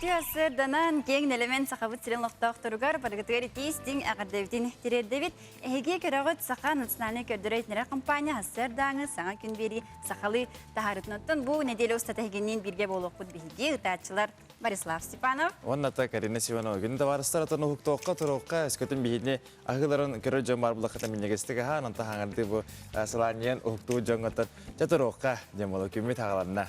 Küasırdanan gen element saxabıt silen loqtaqturugar bargatgari testing aqardevtin tirerdevit ehege kerağıt saqa nacionalne kördüreytnere kampanya hasırdanı sana gün beri saxalı taharıtnottun bu nedeli ustategenin birge boluqut bihige ıtaçılar Borislav Stepanov. Onunla Karina Sivanova. Günde varıstar atan hukukta turuqqa eskötün bihine ahıların körü jomar bulaqata minnegestege ha nanta hangardı bu salaniyen hukuktu jongotan jaturuqqa jemolo kümmit haqalanna.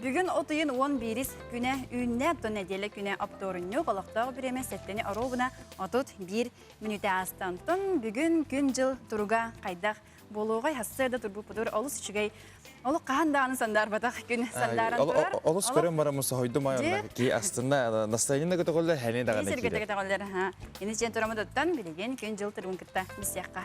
Bugün otuyun 11 güne ünne nedeli güne aptorunyu qalaqtağı bir emes setteni arobuna otut 1 minüte astantın bugün gün jıl turuga qaydaq boluğay hasırda turbu pudur olus üçügey olu qahandağını sandar bataq gün sandaran turar. Olus körüm baramız hoydum ayonda ki aslında настроение көтөгөлөр хәне дагы Сирге тегелер ha. Yeni jen turamıdattan bilegen gün jıl turgun kıtta misiyaqqa.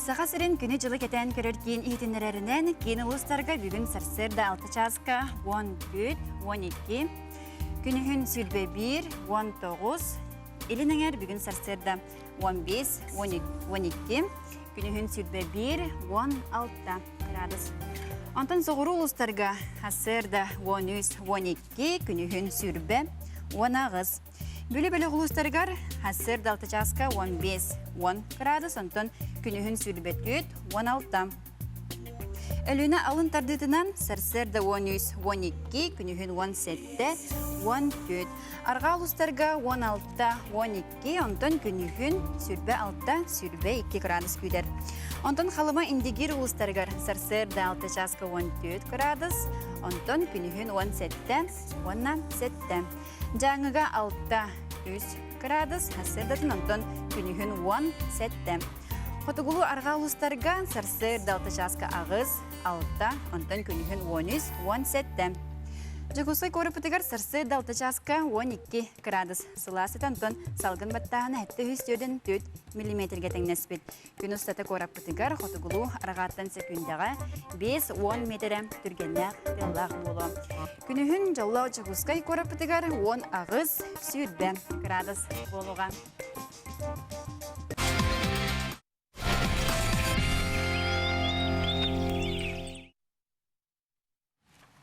Сахасырын күні жылы кетен көрерген иетінлерінен кейін ұлыстарға бүгін сарсырда 6 часка 14, 12, күнігін сүлбе 1, 19, елініңер бүгін сарсырда 15, 12, күнігін сүлбе 1, 16 градус. Антон соғыру ұлыстарға сарсырда 13, 12, күнігін сүлбе 19. Бөлі-бөлі ғылыстарғар хасыр далты жасқа 15-10 градус, онтон күнігін сүлбеткет 16. Әліні алын тардытынан сарсырда 13-12, күнігін 17-14. Арға ғылыстарға 16-12, онтон күнігін сүлбе 6-2 градус көдер. Онтон қалыма индегер ғылыстарғар сарсырда 6 жасқа 14 градус, онтон күнігін 17-17. Жаңыға 6-3 градус, хасырдатын онтон күнігін 17. Хотугулу арға ұлыстарға сарсырда 6 жасқа ағыз 6, онтон күнігін 13-17. Жығысай көріпітігер сарсырда 6 жасқа 12 градус. Сыласы тонтон салғын баттағына әтті үстеуден 4 мм тәңнеспет. Күн ұстаты көріпітігер хотугулу арғаттан секундаға 5-10 метрі түргенләқ тыллақ болу. Күнігін жоллау жығысай көріпітігер 10 ағыз сүрбе градус болуға.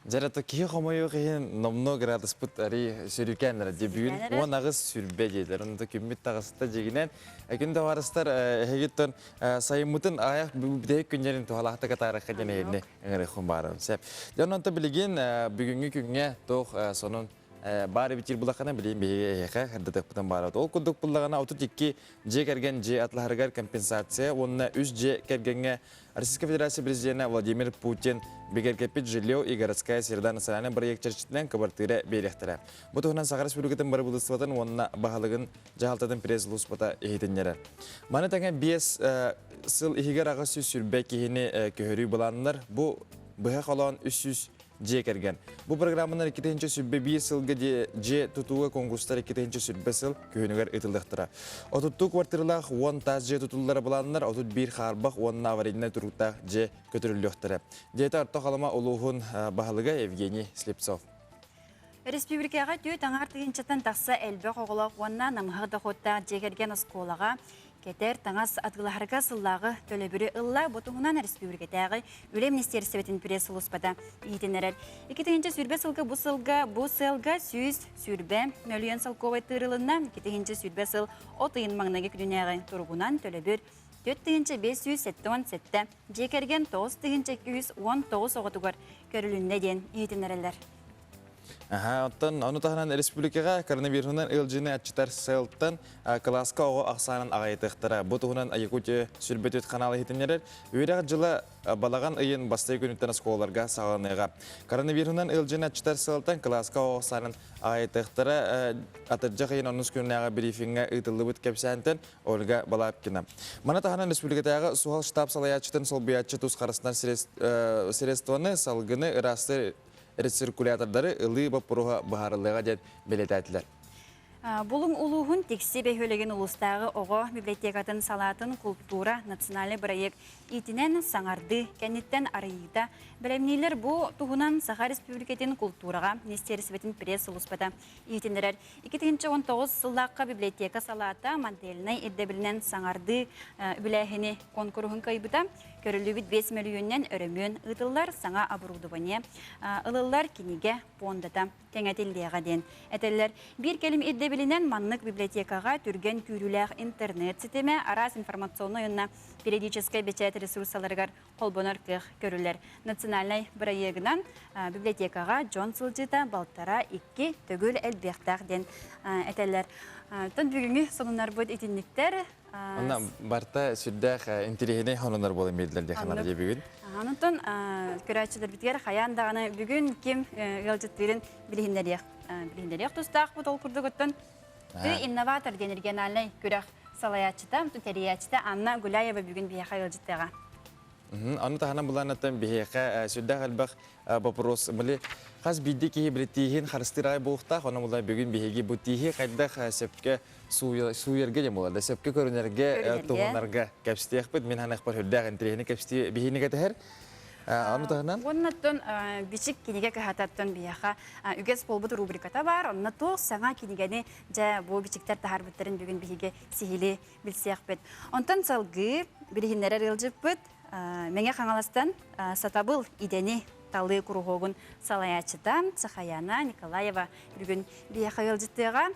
Жарато кие хомойо киен номно градус пут ари сүрүкенлер дебүн 10 агыс сүрбе жедер. Онда күммит тагыста жегинен күндө барыстар хегиттон сайымытын аяк бидек күннерин тухалакта катаракка женене эңере хумбарым. Сеп. Жононто билген бүгүнгү күнгө тох сонун бары битир булакана билем бейге хаддатык бутан барат. Ол кудук буллагана 32 же керген же атларгар компенсация, онна 3 же кергенге Российская Федерация президента Владимир Путин бегеркепит жилье и городская среда национальный проект чарчитнен кабартыра берехтера. Бутугунан Сахара Республикатын бары булыстыбатын онна бахалыгын жахалтатын пресс-луспата эхитеннері. Маны таңа 5 сыл ихигер ағы сүрбе кихини көхөрүй буланылар. Бу быха қалан 300 же керген. Бу программанар 2-нче сүрбе 5 сылга же тутууга конкурстар 2-нче сүрбе сыл көхөнүгөр ытылдыктыра. Отуттуу квартиралах 10 таз же тутуллары буланнар, отут бир харбах 10 аварийне туруктак же көтөрүлөктөрө. Жете арта калама улугун бахалыга Евгений Слепцов. Республикага түйет аңар тыгынчаттан тақса әлбі қоғылақ онна намғырды қотта жегерген осколаға кетер таңас атыларга сыллағы төлөбүрі ылла бұтыңынан республикатағы үлем министерстветін пресс ұлыспада етенерер. 2-нче сүрбе сылғы бұл сылға сүйіз сүрбе мөліен сылковай тырылына 2-нче сүрбе сыл отыйын маңнағы күдінеғі тұрғынан төлөбір 4-нче 577 жекерген 9-нче 219 оғытығыр көрілінне ден етенерелер. Оттан оны тағынан республикаға коронавирусынан ылжыны атчытар сылттан класска оғы ақсанын ағайтықтыра. Бұтығынан Якутия сүрбетет қаналы хетінерер. Өйрәғ жылы балаған ұйын бастай күніттен сколаларға сағылыныға. Коронавирусынан ылжыны атчытар сылттан класска оғы ақсанын ағайтықтыра. Атыржақ үйін оныз күнінәға брифинға ұйтылы бұт кәпсәнтен Ольга Балапкина. Мана тағынан республикатағы суғал штаб салаятчытын сол бұятчы тұз қарысынан средствоны салғыны ырасты рециркулятордары ылы бапыруға бағарылыға ден белетәтілер. Бұлың ұлығын тексе бәйхөлеген ұлыстағы оғы библиотекатын салатын культура национальный проект итінен саңарды кәнеттен арайыда. Білемнейлер бұл тұғынан Саха Республикатын культураға Министерстветін пресс ұлыспада итінерер. 2019 сыллаққа библиотека салата моделіне еддебілінен саңарды біләхіне конкурғын кайбыда. көрілібіт 5 миллионнен өрімін ұтылар саңа оборудование ылылар кинеге пондата теңәтелдеға ден. Әтелер бір келім ирдебілінен маннық библиотекаға түрген күріләқ интернет сетеме арас информационный ұнна периодической бечет ресурсаларығар қолбонар көх көрілер. Национальный проектынан библиотекаға Джон Сылжыта балтара 2 төгіл әлбектақ ден. Әтелер тон бүгінгі сонынар бұд етінніктер. Онна барта сүрдәқ интерегіне хононар болы медлер деханар де бүгін. Анытон көрәтшілер біткер қаяндағаны бүгін кем ғылжыттырын білігіндерек тұстақ бұд ол күрді көттін. Инноватор ден региональный көрәқ салаячыта, тәриячыта Анна Гуляева бүгін бияқа ғылжыттыға. Аны тахана буланаттан бихеқа сүрдәқ әлбақ вопрос мөлі қаз бидді кейі білеттейін қарыстырай болуқта, оны мұлай бүгін бихеге бұттейі қайдақ сәпке суерге де болады. Сәпке көрінерге, тұғынарға кәпістейік бұд. Мен ханақ бар хүрдәқ интерегіне кәпістей бихені кәтігер. Аны таханан? Оннаттон бішік кенеге кәхататтон бияқа үгес болбыт рубриката бар. Оннаттоқ саңа кенегені жа бұл бішіктер тахар бұттарын бүгін бихеге сихили білсеяқ бұд. Онтан салғы білігінлері рылжып бұд. Менге қаңаластан сатабыл идені талы күрғоғын салаячыдан Цахаяна Николаева бүгін бияқа ғылжыттыға.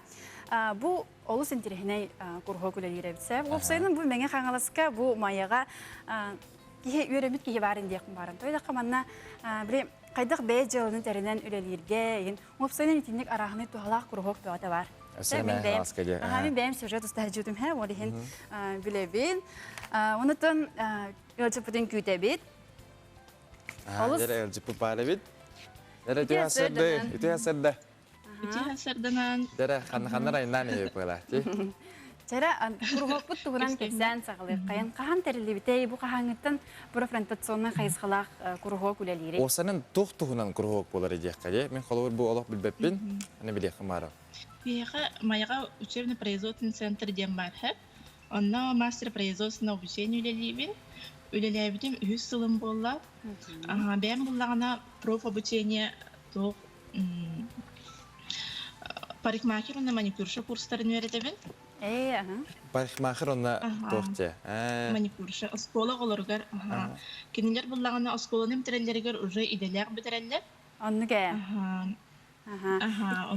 Бұл олыс интерегіне күрғоқ үлелері бітсе. Олсайының бұл менге қаңаласқа бұл майыға кеге өремет кеге барын дейқін барын. Тойда қаманна қайдақ бәй жылының тәрінен үлелерге, олсайының етіндік арағыны туғалақ күрғоқ туғата бар. Мен бәйім сюжет ұстағы жүдім, олығын білебін. Онытын өлчіппіден күйті бет. Дәрі өлчіппі бары бет. Дәрі үті асырды. Үті асырдынан. Дәрі қандар айынан ей бұла. Жара күрғоқ бұт тұғынан кепсән сағылы. Қаған тәрілі бітей бұл қағаңыттан профронтационны қайысқалақ күрғоқ үлелері. Осының тұғынан күрғоқ болар едек қаде. Мен қолуыр бұл олық білбеппін. Аны білек қымары. Майға учебно-производственный центр дем бар. Онна мастер производственного обучения үлелейбін. Үлелейбітім 100 сылым болла. Бәм боллағына проф обучение тоқ парикмахер, онна маникюрша курстарын өретебін. Парикмахер онна тоқты. Маникюрша. Оскола оларғар. Кенелер боллағына осколаным тірелдергер уже иделяқ бітірелі. Онны кәй?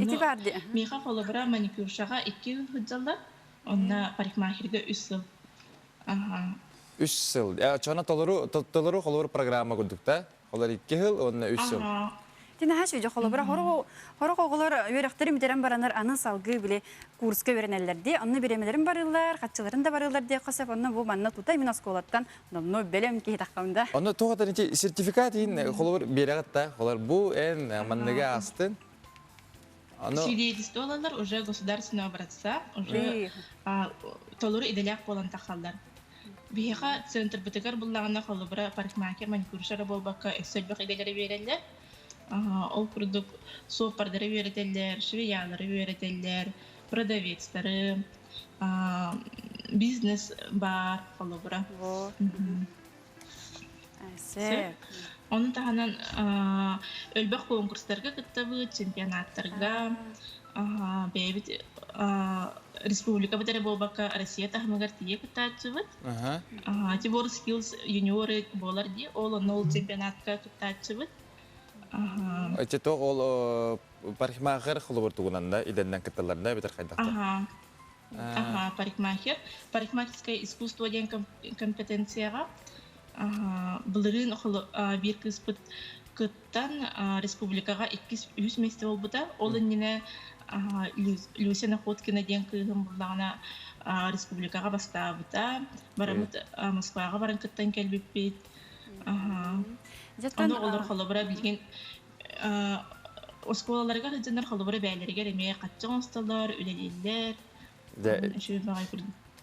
Ити барды. Миха холобра маникюршаға 2 хыджалар. Онна парикмахерге 3 сыл. 3 сыл. Чона толыру холобра программа күрдікта. Олар 2 хыл, онна 3 сыл. Тина хаш үжі холобра хорық оғылар өріқтері мүдерен баранар аны салғы біле курсқа өренелерді. Онны беремелерін барылар, қатшыларын да барылар де қасап. Онны бұл манна тутай мен осколаттан. Онны бәлем кей таққамда. Онны тоғатан сертификат ең холобра береғатта. Олар бұл ән манныға астын. Свидетельство олалар уже государственного образца, уже толыры иделяқ болан тақалдар. Бейға центр бітігер бұллағына холобра парикмахер маникюршары болбаққа өссөлбіқ иделері берелер. Ол күрдік соқпардары өретелер, швеялары өретелер, продавецтары, бизнес бар холобра. Onun tahanan ölbək konkurslarga kıttabı, çempionatlarga, beybit республика бітері болбаққа Россия тахмагар тие кыттачыбыт. Тибор скиллс юниоры болар де, ол чемпионатка кыттачыбыт. Чето ол парикмахер холобор тугунанда, иденден кытталарында бітер қайдақта? Парикмахерское искусство ден компетенцияға бұлырын бір кыспыт кыттан республикаға 200 месте болбыта. Ол үніне Люся Находкина ден кыгым бұлағына республикаға бастабыта. Барамыт Москваға барын кыттан кәлбеппет. Оны олар холобыра білген осколаларға ғыджандар холобыра бәлерге ремея қатчың осталар, үлелелер.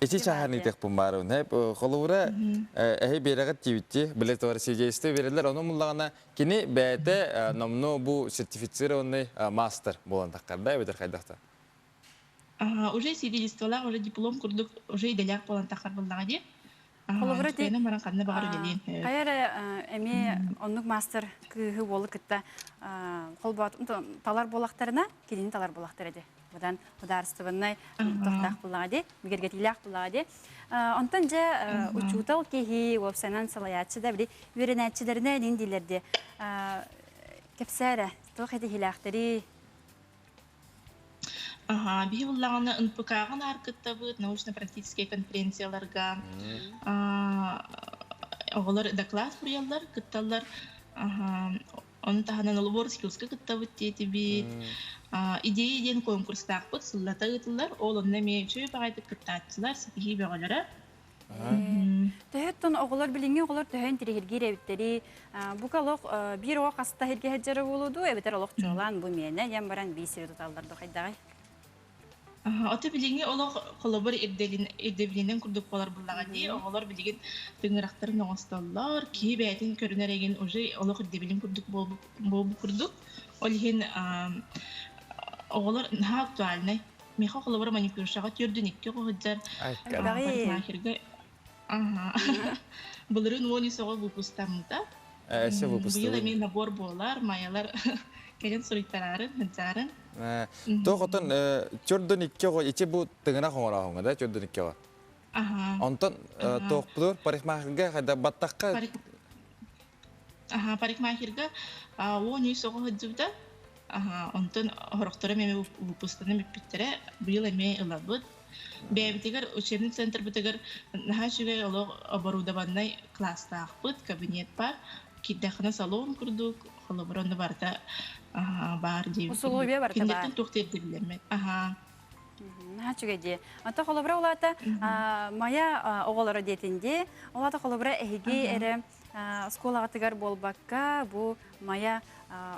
Эти чахарны тех помару, не? Холовра, берегат тивити, билет товар сидействие берелер, оно муллагана кини бәте намно бу сертифицированный мастер болан таккарда, бетер кайдакта. Уже свидетельстволар, уже диплом курдук, уже иделяк болан таккар боллагади. Холобра ти Тükene baran kanına bağır gelin. Кайыр эми оннук мастер кыһы болу кытта холбат талар болактарына кирин талар болактар эди. Будан ударстыбыннай тохтак булади, мигергетилак булади. Онтон же учутал кихи вопсанан салаячы да бир үйренәчилерне диндилерди. Кепсәре тохеди хилактери. Бихи буллаганы ынпыкагын аркыттабыт, научно-практический конференцияларга, оголар доклад курьялар, кытталар, оны таханан олубор скилска кыттабыт тетиби, идея ден конкурстакпыт, сыллата гытылар, ол онна мейчөй багайды кыттатчылар, сихи бегалара. Төһөттөн оголар билинге оголар төһөн тирихиргир эбиттери букалок бир ок аста хирге хаджары болуду, эбитер олок чолан бу мене ям баран бисири туталдар дохайдагай. Аты билинге олох холобор ирдебилинен курдук болар буллага ди, оголор билигин тыңырактарын оңостоллар, ки бәйтин көрүнөреген уже олох ирдебилин курдук болбу курдук. Олихин оголор на актуальный. Меха холобор маникюршага түрдүникке когуджар. Парикмахерге. Булырын они сого выпустамда. Эсе выпусту. Быйыл эми набор болар, маялар келен суриттарарын, хыджарын. Тоғытын чөрдін икке ғой, ече бұл тыңына қоңыра қоңы да, чөрдін икке ғой. Онтын тоқ бұлыр парикмахерге қайда баттаққа? Парикмахерге оны соғы хүдзівді. Онтын хорықтары меме выпустаны меппеттері бұйыл әме ұлабыд. Бәйбітігер учебный центр бітігер наға жүге олық оборудованный класста ақпыд, кабинет бар. Киддақына салон күрдік, қолыбыронды барда бар дейбі. Условия бар да бар. Финдеттен тоқтырды білемет. Наға жүге де. Ата қолыбыра олата мая оғылары детінде, олата қолыбыра әйге әрі сколағатығар болбаққа бұл мая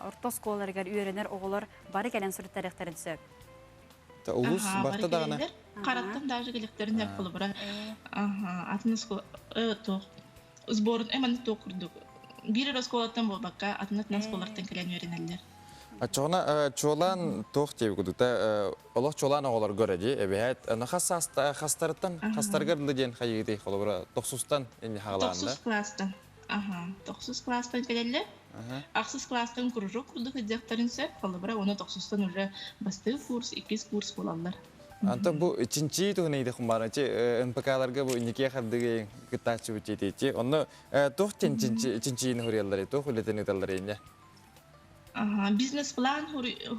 орта сколарығар үйренер оғылар бары кәлен сұры тарихтарын сөп. Улус барта дағына? Қараттан даже келектерін әп қолыбыра. Атыны тоқ. Сборын әмәні тоқ күрдік. Бир расколаттан болбаққа атынат сколарттан келен үйренелер. Чоғына чолан тоқ тейбі күдікті, олық чолан оғылар көреді, әбейет, қастарыттан, қастарғырынды ден қайығыды қолыбыра, тоқсустан енді қағылағында? Тоқсус класстан келелі. Ақсыз класстан күржок күрдік әдіяқтарын сөп, қолыбыра оны тоқсустан уже басты курс, 2 курс болалар. Антон bu üçüncü tuğneydi kumbaracı NPK'larga bu nikiye xabdığı gıtaçı bütçeydi. Onu toh üçüncü yeni huriyalları, toh ületeni dalları yine. Бизнес план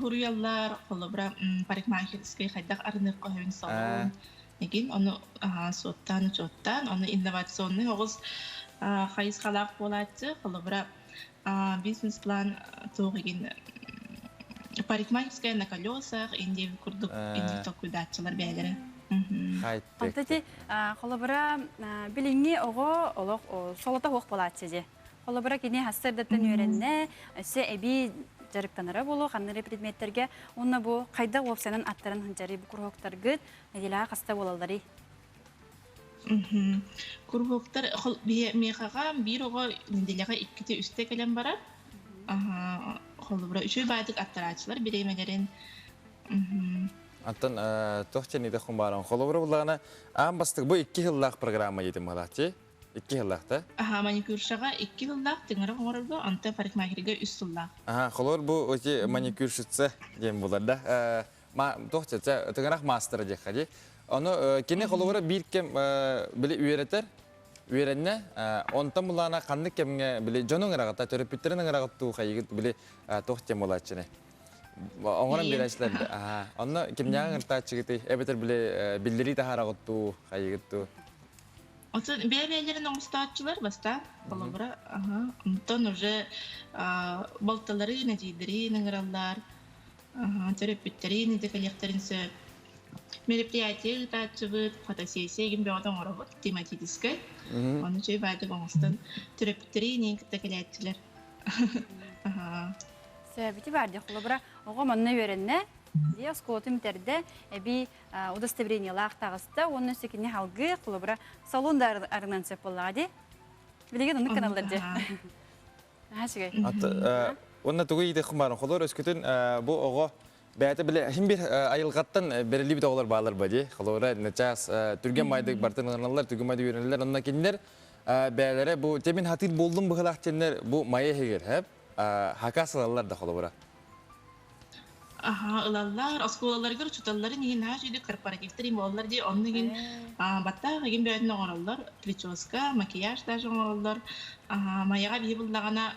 huriyallar, kolabra parikmahirskay xaydak arınır koyun salon. Egin onu çottan, onu innovasyonlu oğuz xayız xalaq bolatı, kolabra бизнес план toh egin парикмахерская на колесах, инди курдук, инди токуйдатчылар бәлері. Антати, холобыра билинги оғы олық солата хоқ болатсы же. Холобыра кене хастырдаттан үйренне, өсі әбі жарықтанары болу, қаннары предметтерге, онна бұл қайда опсанын аттарын хынжары бұл күрхоқтар гүд, әделіға қаста болалары. Күрхоқтар, меқаға бір оға неделіға 2 үсте кәлем барар. Холубра üçü baydık attaraçlar bireyimelerin. Антон тоқтен еді құмбарын. Холубра бұлағына ағын бастық бұл 2 yıllaq программа едім ғалақчы? 2 yıllaqта? Маникюршаға 2 yıllaq, теңірі ғомырырға, анта парикмахерге 3 yıllaq. Холубра бұл өте маникюршытсы дем бұларда. Тоқтетсе, теңірақ мастера дек қади. Оны кене холубра бір кем білі үйеретер. Үйеренне, онтан бұлағына қандық кемге білі жонын ғырағыта, төріпіттерінің ғырағытту қайығыт білі тоқтем олатшыны. Оңырын бір әшілерді. Оны кемняғын ғыртатшығыты, әбетер білі білдірі тағарағытту қайығытту. Отын бәлерін оңыстатшылар баста, балабыра. Онтан уже балталары нәдейдері ныңыралар, төріпіттері нәдекалектерін сөп. Мероприятие гытачыбыт, фотосессия ген беодан оробот, тематической. Оны чөй байды гоңыстан түрөптері нен кітті Сөбіті бәрді құлыбыра оға манна өрінне, де сколотым терді әбі удостоверениялар тағысты, оның сөкіне халғы құлыбыра салондар арынан сөп болады. Білеген оны каналдарды. Оны тұғы еді құмарын құлыр өскетін бұл оға Бәйті біле, хим бір айылғаттан берілі біт оғылар бағалар бәде. Қалуыра, нәчас, түрген майды бартын ғаналар, түрген майды үйренелер, онына кендер бәлері, бұл темін хатыр болдың бұғылақ тенлер, бұл майы хегер, әп, хақа сылалар да қалуыра. Aha, ılallar, oskolalar gör çutalları nihin ha şöyle korporatifler im ollar diye onun için batta gin bir ne olurlar, прическа, макияж da olurlar. Mayaga bir bullagana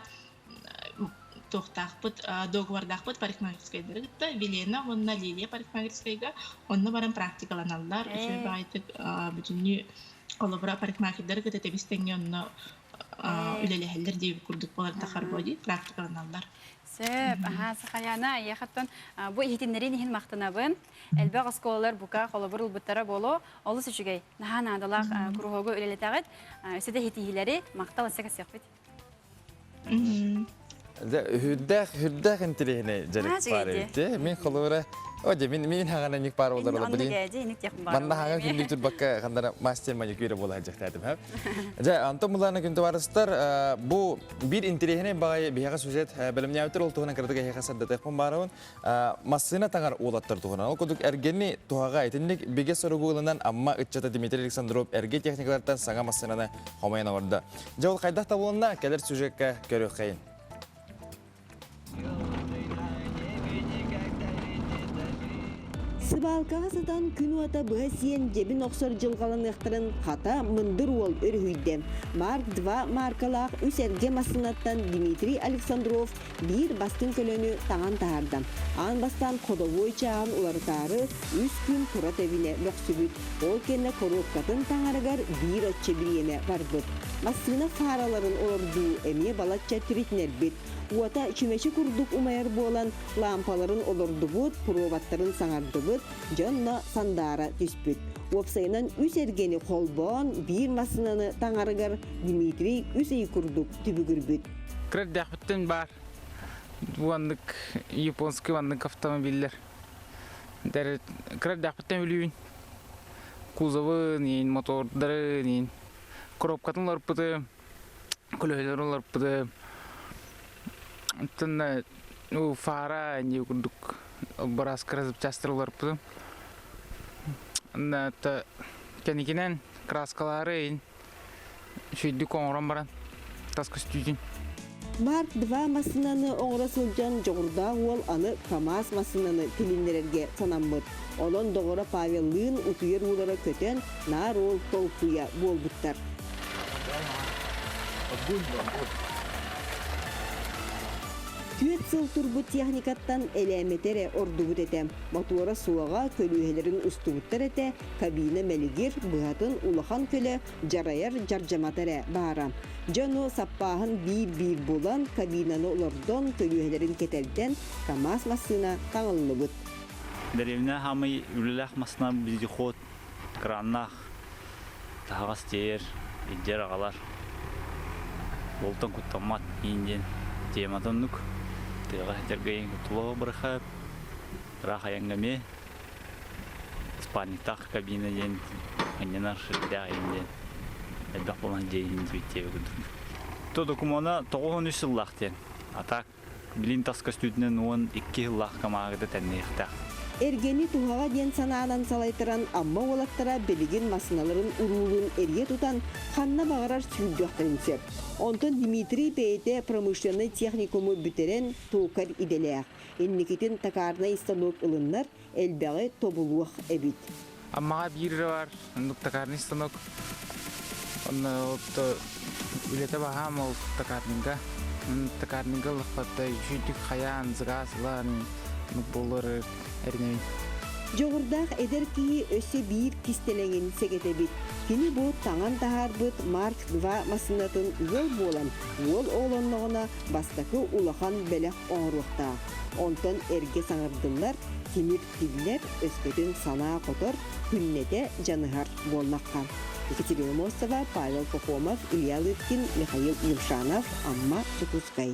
tohtaqpıt, dogwardaqpıt parikmagirskaylar gitti. Vilena onna Liliya parikmagirskayga onna baran praktikalanallar. Şöyle baytık bütünlü kolabora parikmagirler gitti tebisten yonna üleleheller diye kurduk bolar takar bodi praktikalanallar. Сөп, сақаяна, яқаттан бұл ехетінлерін ехін мақтынабын. Әлбәқ осколалар бұқа қолыбыр ұлбыттара болу, олы сүшігей. Нахан адалақ күрғығы өлелі тағыд, өсіде хетихилері мақтал әсіға сияқ бет. Хүрдәқ інтілігіне жарық бар өтті. Мен қолуыра, оде, мен хағана нек бар олар олы білейін. Манда хаған күндік түр баққа қандара мастер маникюрі бола жақтадым. Антон мұларына күнді барыстар, бұл бір інтілігіне бағай бияға сюжет білімне әутір ол тұғынан кірдігі хеқасар дәтәқпен барауын массына таңар олаттар тұғынан. Ол күдік әргені тұғаға айтынлік беге сұрығы ұлынан амма үтчата Дмитрий Александров әрге техникалардан саңа массынаны қомайына орды. Жауыл қайдақ табылына кәлер сюжетке көрі қайын. Сыбалкаға сатан күн уата бұға сиен жебін оқсор жылғалан ұқтырын қата мұндыр ол өрхүйді. Марк 2 маркалақ үс әрге масынаттан Дмитрий Александров бір бастың көлөні таңан тағарды. Ан бастан қодовой чағын уларытары үс күн тұра тәвіне лөксүбіт. Ол кені коробкатын таңарығар бір отче бір еме барбыт. Масына фараларын олырду әме балатча түрітінер бет. Уата чүмеші күрдік умайыр болан лампаларын олырды бұд, проваттарын саңарды бұд, жонна сандара түспіт. Опсайынан үс әргені қолбон, бір масынаны таңарығар Дмитрий үс ей күрдік түбігір бұд. Креддяқпыттен бар. Вандық, японский вандық автомобильдер. Креддяқпыттен өліуін. Кузовы, мотордары, коробкатын ларпыды, көлөйлер ларпыды. Тынна фара не күрдік барас кірізіп частырылар бұды. Кәнекенен краскалары шүйді қоңыран баран таска стүйден. Марк 2 масынаны оңыра сылжан жоғырда ол аны КамАЗ масынаны тилинлерге санамбыд. Олон доғыра Павеллын утуер улары көтен нар ол толпуя болбыттар. Түйет сыл турбу техникаттан әләметері ордугут әтем. Мотора суаға көлуелерін ұстуғыттар әте, кабина мәлігер бұғатын улахан көлі жарайар жаржаматары бара. Жону саппағын бир болан кабинаны олордон көлуелерін кетелден КамАЗ масына таңылы бұд. Дәревіне хамы үліләқ масына бізді қот, краннақ, тағас тейер, еддер ағалар. Болтан күттамат ейінден тематан нүк. Тыға жәргейін күттіліға бұрықап, раға яңгаме, спальниктақ кабина ден, әненар шырдяға енден, әлбәқ болан дейін зветтегі күдір. То докумона 93 жыллақ ден, атақ білін тас костюдінен оң 2 жыллақ камағыды тәнне иқтақ. Эргени туғаға ден санаанан салайтыран амма олаттара белеген масыналарын уруылын эрге тутан ханна бағарар сүлдіқтарын сөп. Онтон Дмитрий Пейте промышленный техникумы бүтерен туғар иделеяқ. Энникетін такарна истанок ылыннар әлбәғі тобылуақ әбит. Аммаға бірі бар, ұндық такарны станок. Оны үлеті бағам ол такарныңға. Такарныңға лықпатта жүйдік қаян, зығасылар, болыр әрнеуін. Жоғырдақ әдер кейі өсі бір кистелеңін сегетебит. Кені бұл таңан тағар бұд Марк 2 масынатын ел болан. Ол олонлығына бастақы улахан бәләқ оңыруқта. Онтан әрге саңырдылар, темір тилер өскөтін сана қотыр, күннете жанығар болмаққа. Екатерина Мостова, Павел Пахомов, Илья Лыткин, Михаил Юшанов, Амма Чекускай.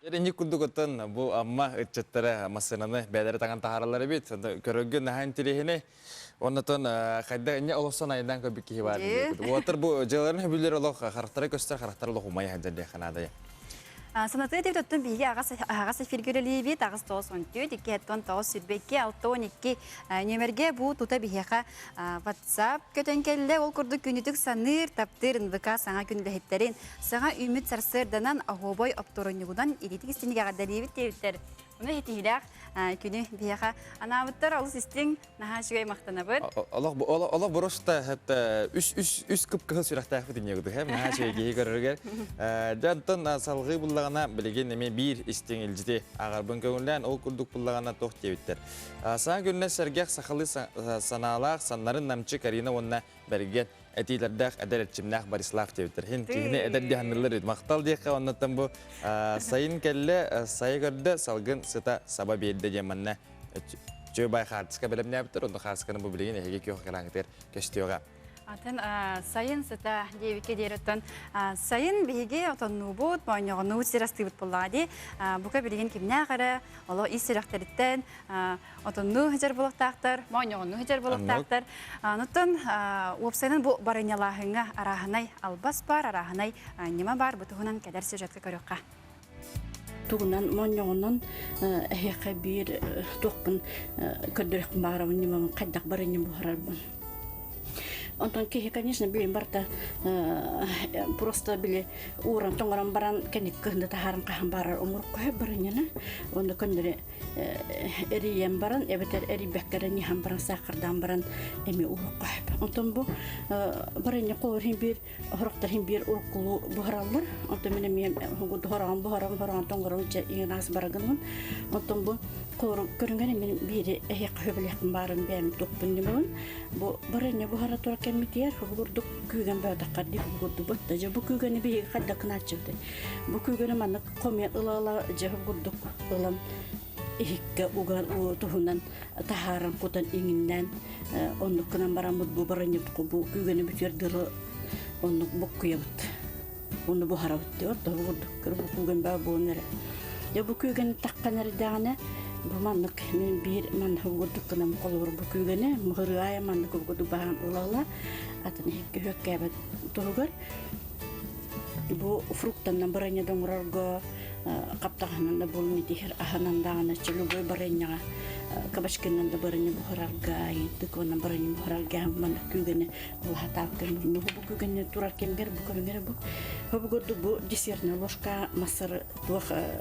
Еренде күрдік өттін бұл амма үтчеттері масынаны бәдері таңан тағаралары бет. Көрігі нәхін тілейіне, онытын қайда әне олықсан айдан көбік кейі бар. Отыр бұл жыларын өбілер олық қарақтары көстер, қарақтары олық ұмай әндерде қанады. Санаты деп төттөн биге агас эфиргөрелиби тагыс 914 2 сүрбекке 612 нөмерге бу тута бихека WhatsApp көтөнкелле ол курдук күнүтүк саныр таптыр НВК саңа күнлехеттерин саңа үмүт сарсырданан агобой оптороннугудан идитик истиниге гадалибит теbittер. Уну хетилак күнү бихека анабыттар алыс истин нахашыгай мактанабыт. Олог бороста хәтта үс кыпкы сүрәктә фидинегү һәм нахашыгай гегөргәр. Жантан салгы буллагана билеген эме бир истин илҗите агарбын көңүллән ол курдук буллагана тох теbittер. Саң гөннә сәргәх сахалы саналак саннарын намчы Карина онна берген Әтилердәк әдәлетчимнәк Борислав теbittер. Хин кине әдәлде ханнылар мактал дияка оннан бу сайын келле сайгырды салгын сыта саба берде деманна жөбай хартыска белемне биттер. Онда хасканы бу билеген эге кök келаңтер кештиога. Атын сайын сыта девике дереттен сайын биге отоннубут байногону сирастыбыт буллади. Бука билген кимнә гара ало исирахтериттен отонну хәҗәр булактактар, байногону хәҗәр булактактар. Нутын вебсайтын бу барынялаһыңа араһынай албас бар араһынай нима бар бутуһунан кадәр сюжетка көрөккә. Тугунан моньоңнан эхе бир тохпын көдөрөк барабын ниман кайдак барыны бухарабын. Онтон кеhe, конечно, билин барта просто били уран тоңаран баран кеник кында тахаран кахан барар умур кое барыняна. Онда көндөрө эриен баран, эбетер эри беккерени хам баран сахардан баран эми урук кое. Онтон бу барыня колорин бир хороктарин бир уркулу бухараллар. Онтон менен мен хораган тоңаран же игнас барагын. Онтон бу колор көрүнгөн мен бири эхе хөбөлөк барын бем топпун немөн. Бу барыня бухара тура кемитер хурдук күйгөн бада кадди хурду бутта же бу күйгөнү би кадда кначыды. Бу күйгөнү мана коме ылала же хурдук ылам ихке уган о тухунан тахаран кутан иңинден ондуккынан барам бу барыня бу күйгөнү битердир ондук буккуябыт. Онду бухарабыт деп хурдук бу күйгөн ба бу нер. Я бу күйгөнү такканар дагана bu manlık men bir man huguduk kanam kolor bu kugene mhıraya manlık hugudu bahan ulala atın hekki hökkebet tohugar bu fruktandan baranya dongrargo kaptağından da bulun dihir ahanan dağına çelugoy baranya kabashkinan da baranya buhararga yedikonan baranya buhararga manlık kugene Allah tavken bu kugene turar kemger bu kemger bu hugudu bu disirne loşka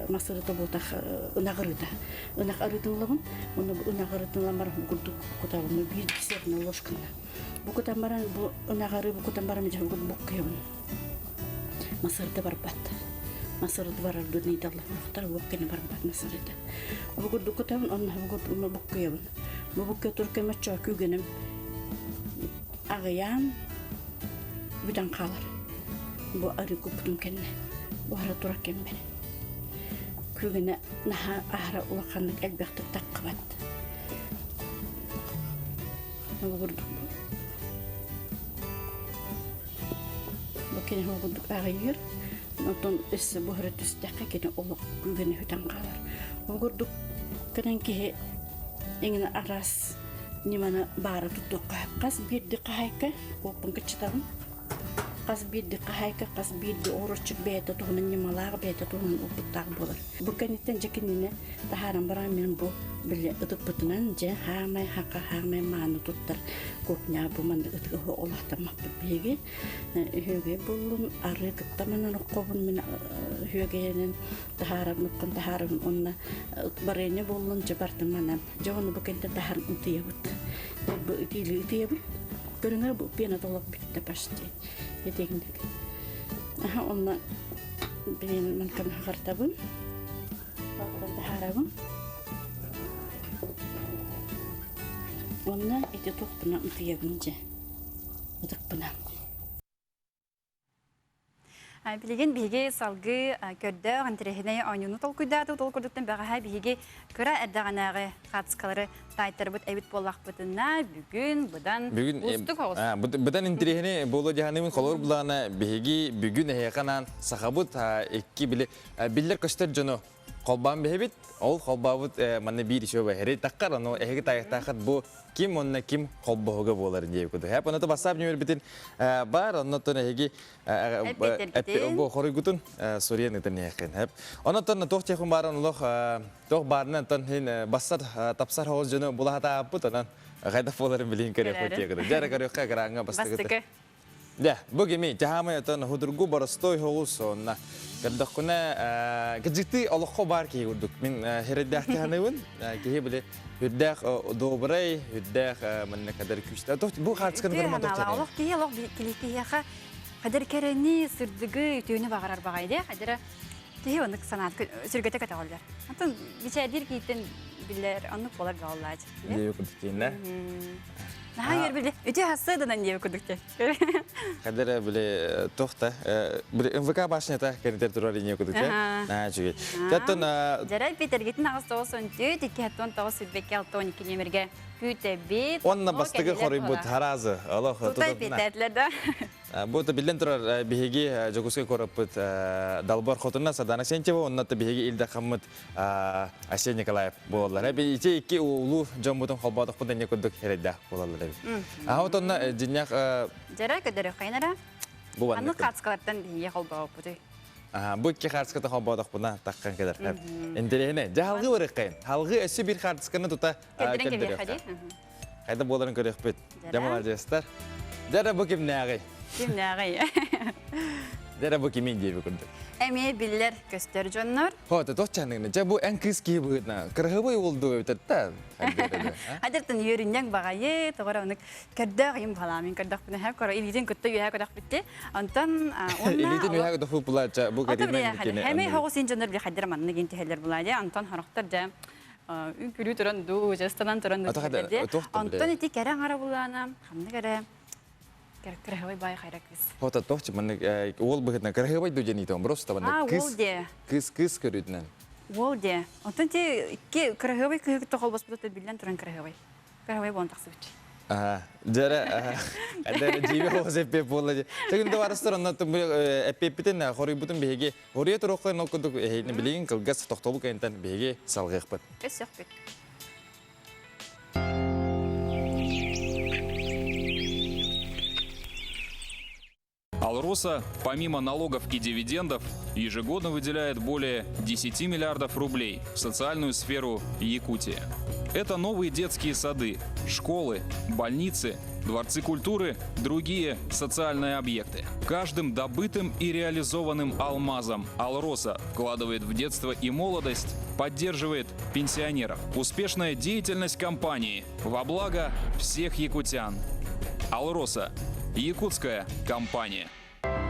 masır tabutah unagırıda unagırıdınlığın onu unagırıdınlar mar hugudu kutabını bir disirne loşkana bu kutamaran bu unagırı bu kutamaran mecbur bu kıyım masırda barbat masırda barar dünyada Allah muhtar vakine barbat masırda hugudu kutabın onu hugudu bu kıyım bu kutur kemetçe kügenim ağayan bidan kalır bu arı kuptum kenne bu ara turak kemme kügene naha ahra ulakanlık elbette takkabat bu vurduk bu kene vurduk ağayır noton esse bu ara tüstekke kene oluk kügene hüten kalır bu vurduk kenen ki engine aras nimana bara tuttuk kas bir dikayka kopun kıçıtağın Kas bir de kahayka, kas bir de oruççuk beyta tuğunun yamalar beyta tuğunun uputtak bulur. Bu kanitten cekinine taharan baramin bu bile ıdık bıtınan je hamay haka hamay manu tuttar koknya bu manda ıdık olahta mapı bege. Hüge bulun arı kıttamanan okobun min hügenin taharan nukkan taharan onna barenya bulun cebartan manam. Jonu bu kanitten taharan utiyabut. Bu utiyabut. Görünür bu piyana dolak bitti pasti. Yetendik. Aha onunla benim mankan hakartabın. Bakırında harabın. Onunla eti tokpuna ıtıyabınca. Idıkpına. Билеген биге салгы көрдө антрехине ойнуну толкуйдаты толкурдуктан багаха биге кыра эрдеганагы катскалары тайтырбыт эбит боллакпытына бүгүн будан устук огус. Будан интрехине боло жаhanымын колор булана биги бүгүн эхеканан сахабыт экки биле биллер көстөр жоно Kolban behebit, ol kolbabut manne bir işe baheri takkar onu ehge tayaktakat bu kim onunla kim kolboğuga bolar diye kudu. Hep onu da basab nümer bitin bar onu da ehge bu horigutun Suriye neden yakin hep. Onu da toh çekun baran loh toh barnan tan hin basar tapsar hoz jonu bulah ta apu tanan. Kayda foların bilin kare fotiye kudu. Jara kare yok karanga bastık. Ya, bu gibi cahame tan hudurgu barastoy hoğusonna. Kadakuna gecikti Allah kabar ki uduk min heridah kahanun ki bile hüddah dobray hüddah mana kadar küste. Toh bu harçkan kurma toh çene. Allah ki Allah kiliki ya kadar kereni sırdıgı tüyünü bağırar bağaydı. Kadar tüyü onu sanat sürgete katağırlar. Hatta bir şeydir ki itten biller anlık olar bağlar. Diye kuduk ne? Hayır bile öte hastadan diye kuduk te. Kadar bile tohta bile MVK başına ta kendileri turar diye kuduk ya. Nah çünkü. Zaten Jaral Peter gittin ağustos olsun tüy dikkaton tavus sübeke alton iki nemerge küte bit. onunla bastığı koribut harazı. Allah Tutay Peterlerde. Bu da bilen turar bihigi jokuske koribut dalbar khotuna sadana sençe bu onunla da bihigi ilde kamut Asya Nikolaev bollar. Hep iki ulu jambutun kolbadık bu da ne kuduk herede bollar. Aha otonna jinyak Jaral kadar kaynara. bu var. Anlık katskalardan diye kolbağı budu. Bu iki kartskata kolbadık buna takkan kadar. Enterene jahalgı varıkayın. Halgı esi bir kartskana tuta Kedren gibi hadi. Kayda bolların körek bit. Jamalar jestar. Dara bu kim nağay? Kim nağay? Dara bu kimin diye kuduk. Emi biller gösterijonlar. Hoda toh çanını. Bu en kız ki bu na. Kırhıbı oldu ötetten. Hadirtin yöründen bağayı, toğra onu kerdağıyım falan. Kerdağ bunu hep kara ilidin kötü yuha kadar bitti. Antan onna. İlidin yuha kadar fupulaca bu Ata bile kadimen hadi. dikene. Hemen hava sincanlar bile hadir manna ginti heller bulaydı. Antan harakter de. Ülkülü turan du, jastanan turan du. Ata hadi, tohta bile. Antan iti kerang ara bulana. Hamne kere. Kere havai bay hayrak biz. Hoda toh cuman ol bu na kırhıbı dojeni tom просто bana kız. Wol de. Kız körüdünen. Wol de. Antan ti ki kere havai kıyık tohol bas bulut bilen turan kere havai. Kere havai bon taksıvit. Jara ada jiwa hose pe bola. Tapi untuk restoran nanti epipiten na hori butun behege. Hori itu rokok nak untuk ne bilin kelgas tok tobu kaintan behege salgak pat. Kes yok. Алроса, помимо налогов и дивидендов, ежегодно выделяет более 10 миллиардов рублей в социальную сферу Якутии. Это новые детские сады, школы, больницы, дворцы культуры, другие социальные объекты. Каждым добытым и реализованным алмазом Алроса вкладывает в детство и молодость, поддерживает пенсионеров. Успешная деятельность компании во благо всех якутян. Алроса. Якутская компания.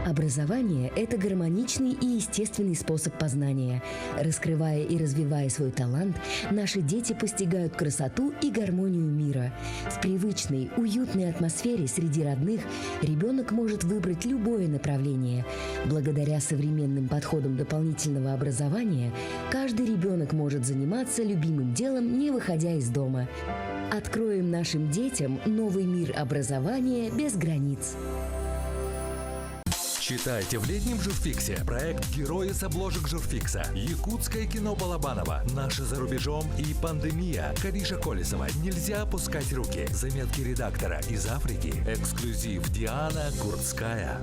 Образование – это гармоничный и естественный способ познания. Раскрывая и развивая свой талант, наши дети постигают красоту и гармонию мира. В привычной, уютной атмосфере среди родных ребенок может выбрать любое направление. Благодаря современным подходам дополнительного образования каждый ребенок может заниматься любимым делом, не выходя из дома. Откроем нашим детям новый мир образования без границ. Читайте в летнем журфиксе проект «Герои с обложек журфикса». Якутское кино Балабанова. Наши за рубежом и пандемия. Кариша Колесова. Нельзя опускать руки. Заметки редактора из Африки. Эксклюзив Диана Гурцкая.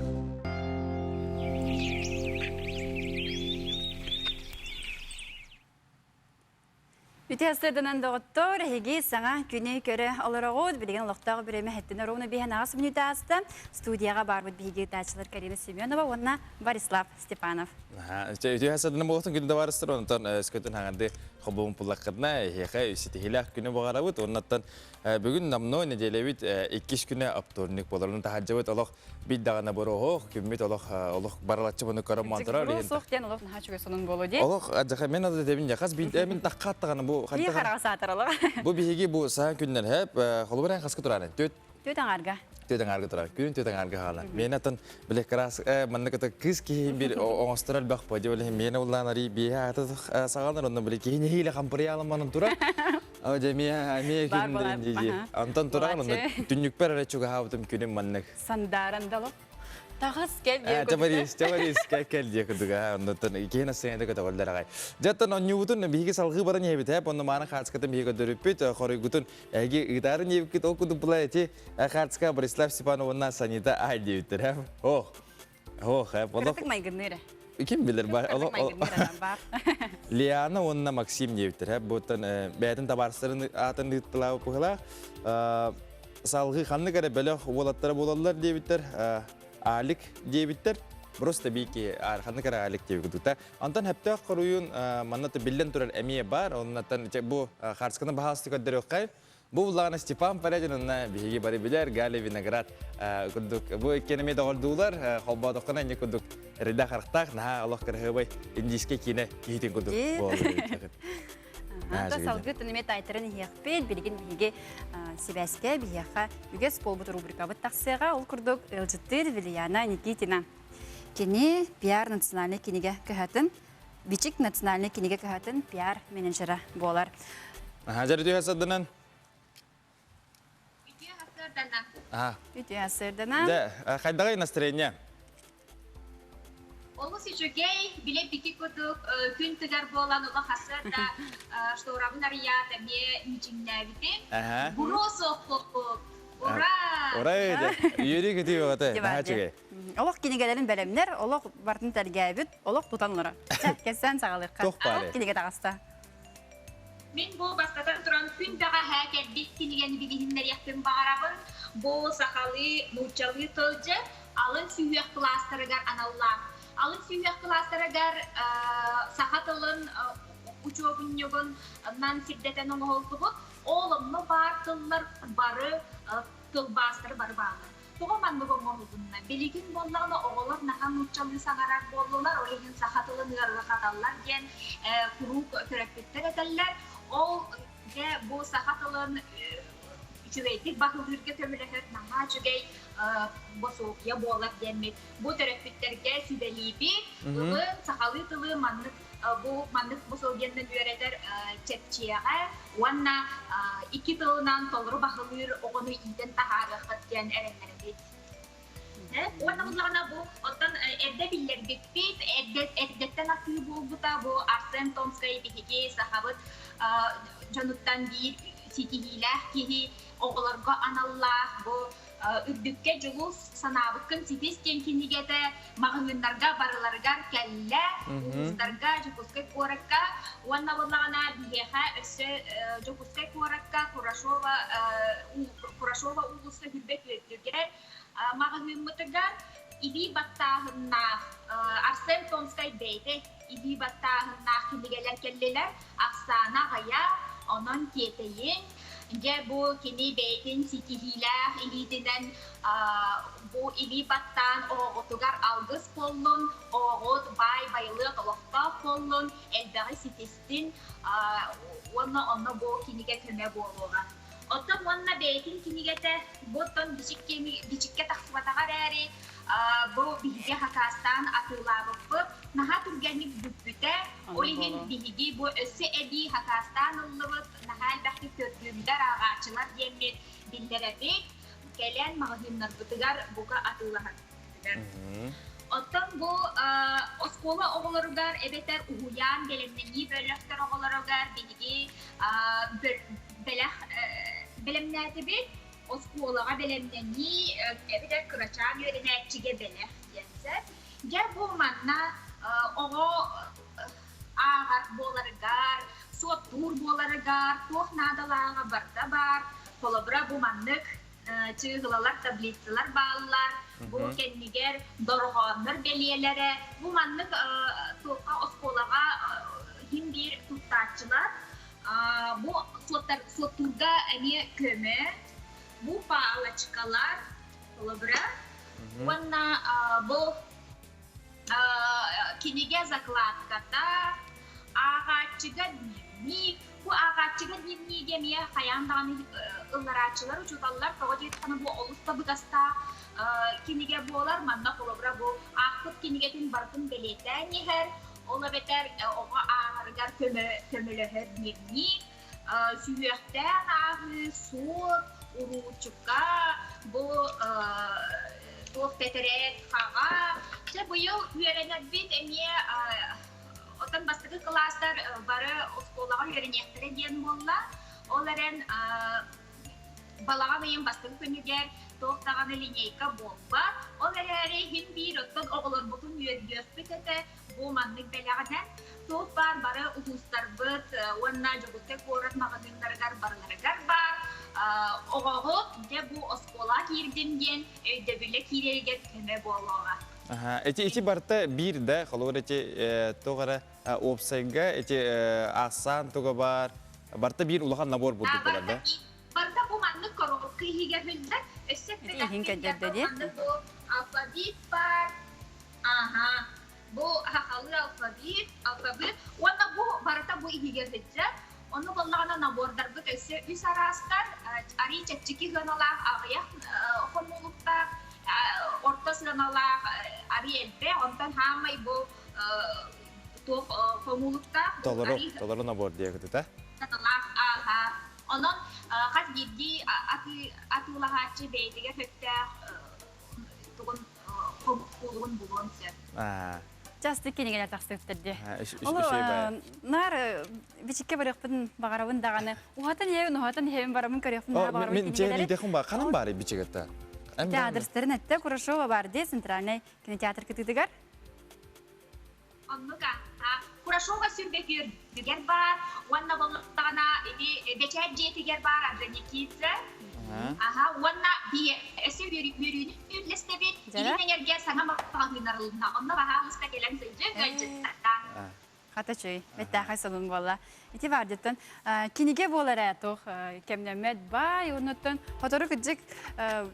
Üteslerden doktor hegi sana güney göre olarak bilgen loqtağı bireme hettine rona bihen ağız minütasta studiyaga barbut bihegi taçlar Karina Semyonova onna Borislav Stepanov. Üteslerden bu vaktin günde var restorandan skutun hangande xobum pulakadna hege sitihilak günü bağarabut onnattan bugün namno nedelevit ikiş güne aptornik bolarını tahajjavut Allah bir dağına boroho kümmit Allah baralatçı bunu karam mantırar diyen. Soğukten Allah nahaçı sonun bolu diye. Allah acaba men adı debin yakas bin takkat tağını bu İyi kararsa atarala. Bu bihigi bu sağ günler hep xolubran kaskı turan. Töten arga. Töten arga turan. Günün töten arga hala. Menatan bilek keras manna kata kız ki bir Austral bak paje oleh mena ulanari biha atı sağalar ondan bilek ki hile kampri alamanın turan. Ama cemiye günün cici. Antan turan ondan tünük perere çok havtum günün mannak. Sandaran dalo. Тағыз кел деп Табарис кәлде күдігі, оннан кейін асыңайды көті олдарағай. Жаттан оннюбутын бейгі салғы барын ебет, онны маны қатсқатын бейгі дөріппет, қорай күтін әге ұйтарын ебет кет, ол күді бұлай әте қатсқа Борислав Степановна санита ай дебеттер. Ох, Кіртік майгыныры. Кім білір бар? Кіртік майгыныры бар. Лиана онна Максим дебеттер. Бұтын бәйтін табарыстарын атын ұйттылау бұғыла. Салғы қанны кәрі бәлі олаттары болалар дебеттер. Алик дебиттер просто бийки арханы кара алик дебиттер. Антан хәптә кыруын маннаты билден турар әмие бар. Оннан бу харсканы баһасы көддер өккай. Бу булган Степан Парядинна биге бары билер Гали Виноград күдүк. Бу экенеме дагылдылар. Холба доккана не күдүк. Рида харктак на Аллах кыргыбай индиске кине китен күдүк болду. Анда салгы төнемет айтырын хиякпет, билген биге Себәскә бияха үгәс полбут рубрика бит таксыга ул курдук Элжиттер Вилияна Никитина. Кини пиар национальный кинеге кәһәтен, бичик национальный кинеге кәһәтен пиар менеджеры болар. Хәҗәр диясәдәнән. Үтәсәрдәнән. Да, хайдагы настроение. Олус ичугей биле бики кудук күн тигәр болан ула хасыр да что равнар я мне мичиңнә бите. Буросо хопу. Ура! Ура! Юри кити вата. Хачыгы. Олох кинегеләрен бәлемнәр, олох бартын тәргәбит, олох тутанлары. Кәсән сагалыкка. Олох кинеге тагыста. Мен бу бастатан туран күн дага хәкәт бит кинеген бигиннәр яктын багарабын. Бу сахалы нучалы тылҗы алын сүйәк кластерыгар аналлар. Алын сүйәк кластерыгар сахатылын учебын нан сиддетен оңолтубу олымны бар тыллар бары тыл бастыры бары балы. Тоғаман оңолтубунна белигин болларны оголар нахан нучалы саңарак боллар, олеген сахатылын ыргаталлар ген курук көрәкпеттер этелләр. Ол ге бу сахатылын Чуэйдик бахылдырга төмөлөһөт нама чугей босук я болар демет. Бу терапевттерге сүбелиби, ылы сахалы тылы маннык бу маннык босулгеннен үйрәтер чепчияга, уанна 2 тылынан толру бахылыр огону иден тахары хаттен эреннербит. Уанна буллагана бу оттан эрде биллер биппит, эрдеттен акы булбута бу Арсен Томскай биһиги сахабыт жануттан бир ситихилах кихи оғыларға аналлах, бұл үрдікке жылу санабықын ситестен кенегеті мағылындарға барыларғар кәлі, ұлыстарға жүкускай қоракка, уанна болағана бігеға өсі жүкускай қоракка Курашова ұлысы хүрбек өттіргер мағылымытығар иби баттағыннақ Арсен Томскай бейді иби баттағыннақ кенегелер кәлелер ақсана ғая onun keteyim ge bu kini beytin sikihila ilitinden bu ili battan oğutugar algız pollun oğut baylığı tolokta pollun elbari sitestin onna bu kini getirme boluğa otta onna beytin kini gete boton biçikke taksıvatagar eri bu bihige hakastan atılabıp naha turgenik bübbüte olihin bihigi bu össe edi hakastan ıllıvıt naha belki tördüğümler ağaçılar yemin bildirerek gelen mağdunlar bütıgar buka atılahar. Ottan bu oskola oğulurgar ebeter uhuyan gelenliği bölükler oğulurgar bihigi belemnerde bir oskolağa belemneni ebeter kıraçan yörenetçige belek diyense. Gel bu manna oğu ağar bolarıgar, sotur bolarıgar, toh nadalağa barda bar, kolabra bu manlık çığılalar, tablitçiler bağlılar, bu kendiger dorğanlar beliyelere, bu manlık tohka oskolağa hem bir tuttaççılar, bu soturga eni kömü, bu paalaçkalar, kolabra, Вона бо кинеге закладката агачыга дневник бу агачыга дневниге мия хаяндан ылларачылар учуталлар тогожетканы бу олуста быгаста кинеге болар манна колобра бу акып кинегетин бартын белетен нехер ола бетер ога агыргар көмөлөһөр дневник сүйөктен агы суут уручука бу туох тетерет хага. Же быйыл үйренет бит эмне отан бастыгы класстар бары осколага үйренектери диен болла. Оларен балага бейин бастыгы күнүгер тоқтағаны линейка болба. Оларен хин бир оттон оголор бутун үйренет ете бу маннык белагынан тоқ бар бары улустар быт онна жогутте корат магазиндаргар барларгар бар. Оғағып де бу оскола кирдимген өйді білі кирерге көме болуға. Эти барта бир да холор эти тогара опсайга эти асан тога бар. Барта бир улахан набор болду да. Барта бу манны коробка хигерилде эсеп алфавит бар. Аха. Бу хахалы алфавит. Онда бу барта бу хигерилде. Onu bollağına naborдар bu tesi üs arastar ari çekçiki ganalar ağayak konulukta ortası ganalar ari elde ondan hamay bu to konulukta Tolaro nabor diye kututa. Ganalar aha onun kaç gidi atulahatçı beydige kökte tuğun konuluğun bulun sen. Just кенегелер тахсыктырды. Нар бичикке барыппын багарабын даганы. Ухатын барамын көрөппүн багарабын. Мен жени дехун ба каным бар бичигетте. Театрстерин этте Курашова барды, центральный кинотеатр кытыдыгар. Оннука, Курашова сүрбекүр дигер бар, уанна болуктагана бечет жетигер бар, Андреникидзе. Aha, wanna bir eser bürünü listebit. İlginlerge sana bakılarına. Onlar daha liste gelen sözcük gerçekten. Хатачый, беттахай солун болла. Ити бардыттан киниге болар атох кемнемет бай, онуттан хотору кыджык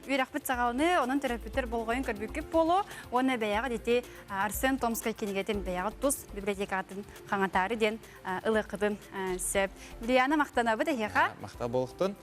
үйракпыт сагалны, онун терапевтер болгойын көрбүккүп болу, оны баягы дити Арсен Томскай кинигетин баягы тус библиотекатын хаңатары ден ылыкыдын сөп. Лияна мактанабы да хеха? Макта болуктун.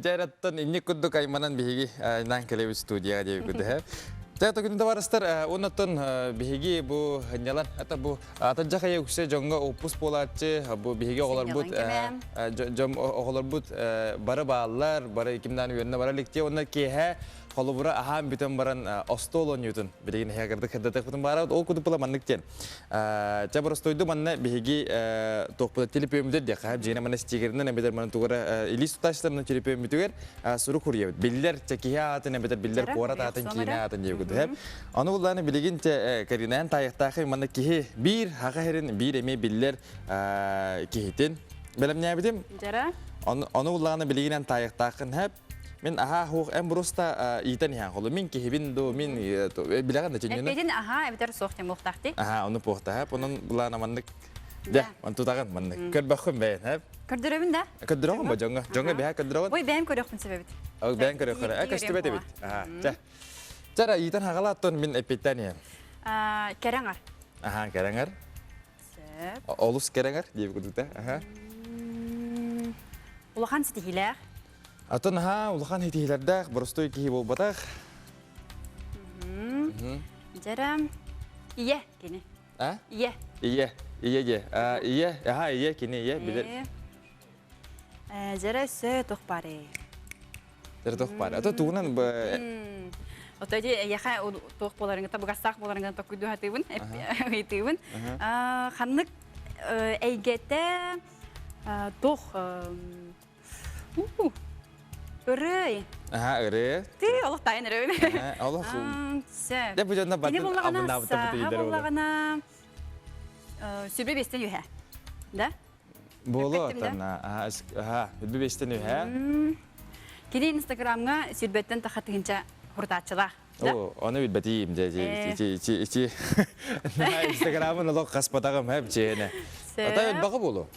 Жараттан инне күдді кайманан беги нан келеби студияға деп күдді. Жата күнді барыстар, оннаттан беги бұ ханялан, ата бұ атаджа қая үксе жоңға опус болатчы, бұ беги оғылар бұд, оғылар бұд бары бағалар, бары кімдан үйеріне бара лекте, онна кейе холубура ахам битен баран остолон ютун билеген хагырды кырдатык бутун барат ол куду була манныктен жабыр стойду манна биги токпуда телепемдер де кап жена мана стигерден эмбедер мана тугара илис туташтарына телепемдер суру курьев биллер чекия атын эмбедер биллер корат атын кина атын дегуду хеп аны булланы билеген каринан таяктагы мана кихи бир хага херин бир эме биллер кихитин белем не бидим жара аны булланы билеген таяктагын хеп Мен аха хук эм просто итен ян холу мен кехибин до мен билаган да ченен. Эпедин аха эбитер сохте мухтахти. Аха, оны похта хап, онун булана мандык. Да, он тутаган мандык. Көрбөхүм бен хап. Көрдөрөбүн да? Көрдөрөм ба жонга. Жонга бе көрдөрөм. Ой, бем көрөкпүн себебит. Ог бен көрөкөр. Акашты бете бит. Аха, жа. Жара итен хагалаттон мен эпеттен ян. Кереңар. Аха, кереңар. Сеп. Олус кереңар деп күдүтэ. Аха. Улахан стихилер. Атын ха улахан хитилердах боростой кихи болбатах. Жарам. Ие кини. А? Ие. Ие. Ие. Ие. Аха, ие кини ие билер. Жара сө тохпаре. Жара тохпаре. Ата тугунан ба Отойди яха тох боларыңа та бугасак боларыңа та куйду хатыбын. Хатыбын. Ханнык эйгете тох Өрөй. Аха, өрөй. Ти Аллах тайын өрөй. Аллах. Сэ. Деп жонда батын абында бутып идер. Боллагана сүрбе бестен юха. Да? Боло Өкпеттім тана. Үдбі бестен үйе. Кири Инстаграмга сүрбеттен тахатыгынча хуртачыла. О, оны билбетейм де. Инстаграмын олық қаспатағым әп жейіне. Ата әлбағы болу.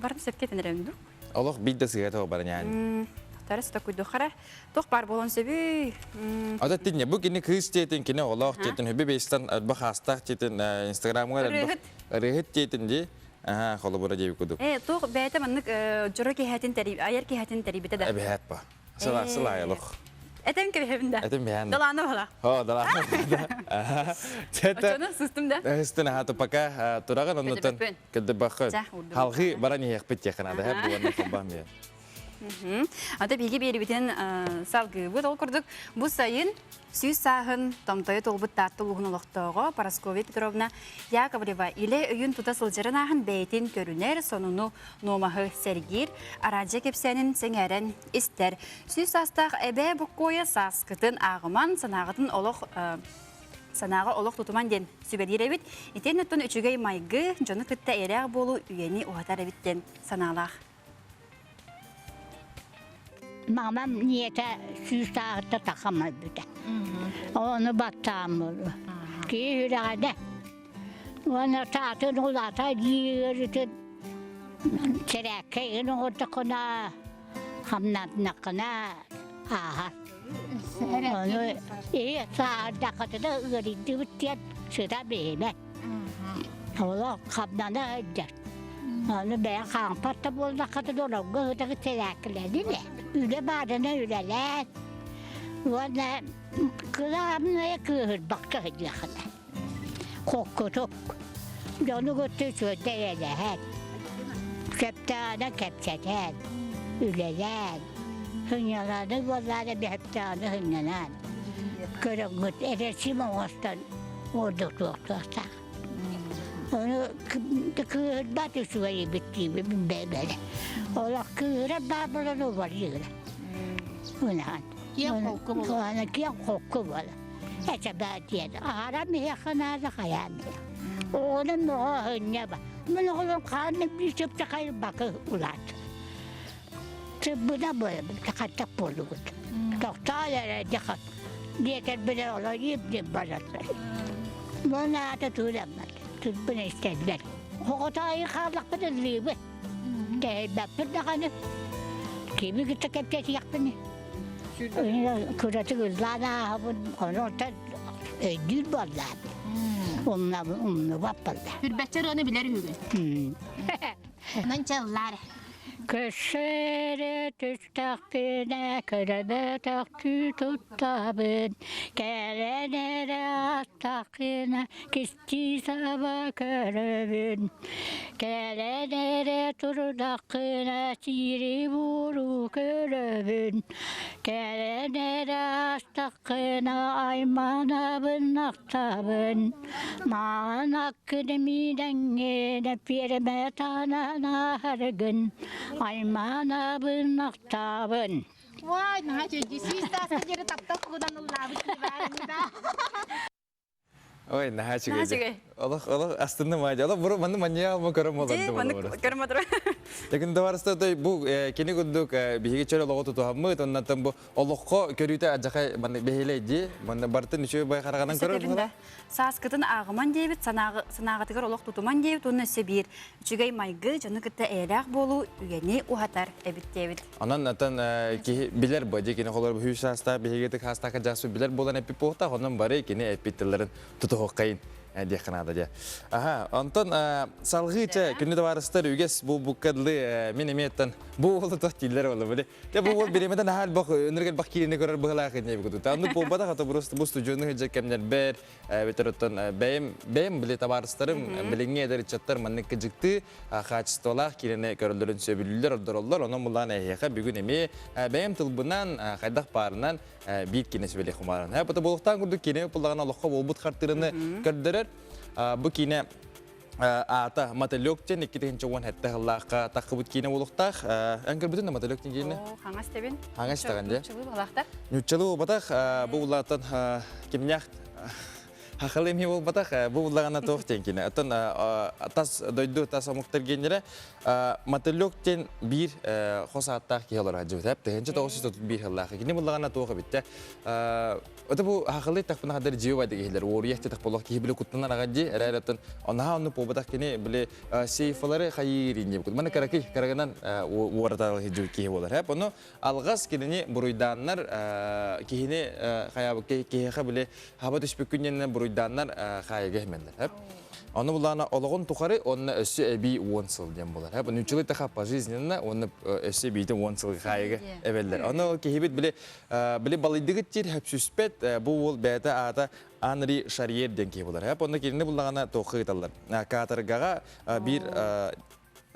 Барын сөпкетін әрімді? Олық бидді сығаты барын яғын. Тарас та куйду хара. Тоқ бар болон сөбі. Ата тінне, бұл кені кыз тетін, кені олақ тетін, хөбі бейстен әлбі қастақ тетін, Инстаграмға рыхыт тетін де. Қолы бұра дейбі күдік. Тоқ бәйті маннық жүрі кейхәтін тәрібі, аяр кейхәтін тәрібі тәді. Әбі әт ба. Сыла айлық. Әтем кебі Әтем бәйінді. Даланы бала. О, даланы бала. Очоны сұстым да. Үстін ағаты пака тұраған оннытын күлді бақы. Халғы баран еқпет текінады. Әп бұланы қылбам е. Ата беге берібітен салғы бұд ол күрдік. Бұл сайын сүйіз сағын томтойы толбыт татты ұлғын ұлықтығы Парасковия Петровна Яковлева иле үйін тұта сылжырын ағын бәйтін көрінер, сонуну номағы сәргер, араджа кепсәнін сәңәрін істер. Сүйіз астақ әбә бұққойы сасқытын ағыман санағытын санағы олық тұтыман ден сүбәдер әбіт. Итен өттін үчігей майғы жоны күтті әрәғ болу үйені ұғатар әбіттен саналақ. Мамам ниете сүйістағытты тақамай бүді. Оны баттағым болу. Кей үрәғады. Оны татын ұлата дейірітін тәрәккейін оғырды құна хамнатына құна аға. Оны сағырда қытыда үрінді бүттен сұда бейме. Олы қамнаны өйдер. Onu ben kampatta bolda katı dolabı hıdığı telakiledi de. Üle badana üleler. Valla kılamına kıhır bakka hıdlakına. Kokkutuk. Onu götür söyleyerler. Keptana kepçeler. Üleler. Hınyalanı vallahi bir heptana hınyalan. Kırıngıt eresim oğustan orduklukta. Onu kıhırda tüsüveyi bittiğimi böyle. Ola kıhıra babıları var yığıra. Ulan. Kiyan kokku mu? Kiyan kokku var. Ece bədiyədə. Aram yaxınada xəyəmdir. Onun o hınya var. Mən oğlum kanı bir çıptı xayır bakı ulat. Tıbbına böyle bir tıkattaq boluğud. Doktorlara dikkat. Diyetler bile ola yiyip baratlar. Bana da tuğlanmadı. Tıbbına istediler. Hokotayı kaldık bir zirve. Değilbektir de kanı. Kimi gitti kepçesi yaktığını. Kırıtı kızlarına onu orta ödül varlar. Onunla vapalar. Hürbetçer onu bilir hügün. Onun çallar. Köşere tüstakine kırıda taktü tuttabın. Gelenere astakine kisti sabah körübün. Gelenere turdakine siri vuru körübün. Gelenere astakine aymana bınaktabın. Mağın hakkını midengine pirme tanana hargın. Aymana bınaktabın. Vay, nah jadi sisa jadi tak kudan ulah begitu. Ой, нахачыгы. Олох астында майды. Олох буру манды мания алма көрөм болду. Көрөм отур. Тегин даварыста той бу кени күндүк биге чөлө логоту туаммы, оннан бу олохко көрүтө ажакай манды бехеледи, манды бартын үчө бай караганан көрөм. Саскытын агыман дейбит, санагатыгар олох тутуман дейбит, оны себир. Үчүгей майгы жаны кытта элак болу үйени ухатар эбит дейбит. Анан натан билер бади кени холор хүсаста бегети хастака жасу билер болан эпи похта, онан бары кени эпиттелерин тутуоккайын. Деханада же. Ага, Антон салгыча күнү барыстар үгес бу букадлы мен эметтен бу болду тилер болду беле. Те бу биремеден хал бак өнөргөл бак кирине көрөр быгала кыне бигду. Танды бомбада хата бурусты бу студиону хеже кемнер бер ветеротон бем биле табарыстарым билиңе дер чаттар манны кыжыкты хачстолак кирине көрөлөрүн сөбүлүлөр ордороллор онун булан эйха бүгүн эми бем тылбынан кайдак барынан бит кине сөбөле хумаран. Ha бу болуктан күрдүк кине буллаган Аллахка болбут картырыны көрдөрөр. Бу кине ата мотылёктен 2-нче уан хәтта Аллахка такыбыт кине болуктак. Аңгер бүтүн мотылёктен кине. Хаңас тебин. Хаңас таган же. Чылы балактар. Нучылы батак бу улаттан кимнях хахалым хи бол батах бу булагана тохтен кине. Атан тас дойду тас амуктар генере мотылёктен бир хосаттак киялар ажып тап. Тенче тоосу бир халлах. Кине булагана тохы битте. Ото бу хахалы такпына хадар жиева дегелер. Орияхте так болок ки биле куттанар агаджи. Эрәрәтен ана аны побатак кине биле сейфлары хайрин дип. Мана караки караганан уарда хижу ки болар. Хап аны алгас кине буруйданнар кине хаябы ки биле хаба түшпүк күннен буруйданнар хайга хемендер. Хап аны булана ологон тухары онна өссө эби 10 сыл дем болар. Хап нүчүлү та хап жизненно онна өссө бите 10 сыл хайга эбелдер. Аны кихибит биле балыдыгы тир хапсүспет бу бол бета ата Анри Шарьер ден ки болар. Хап онна кирне булагана тохы таллар. Катаргага бир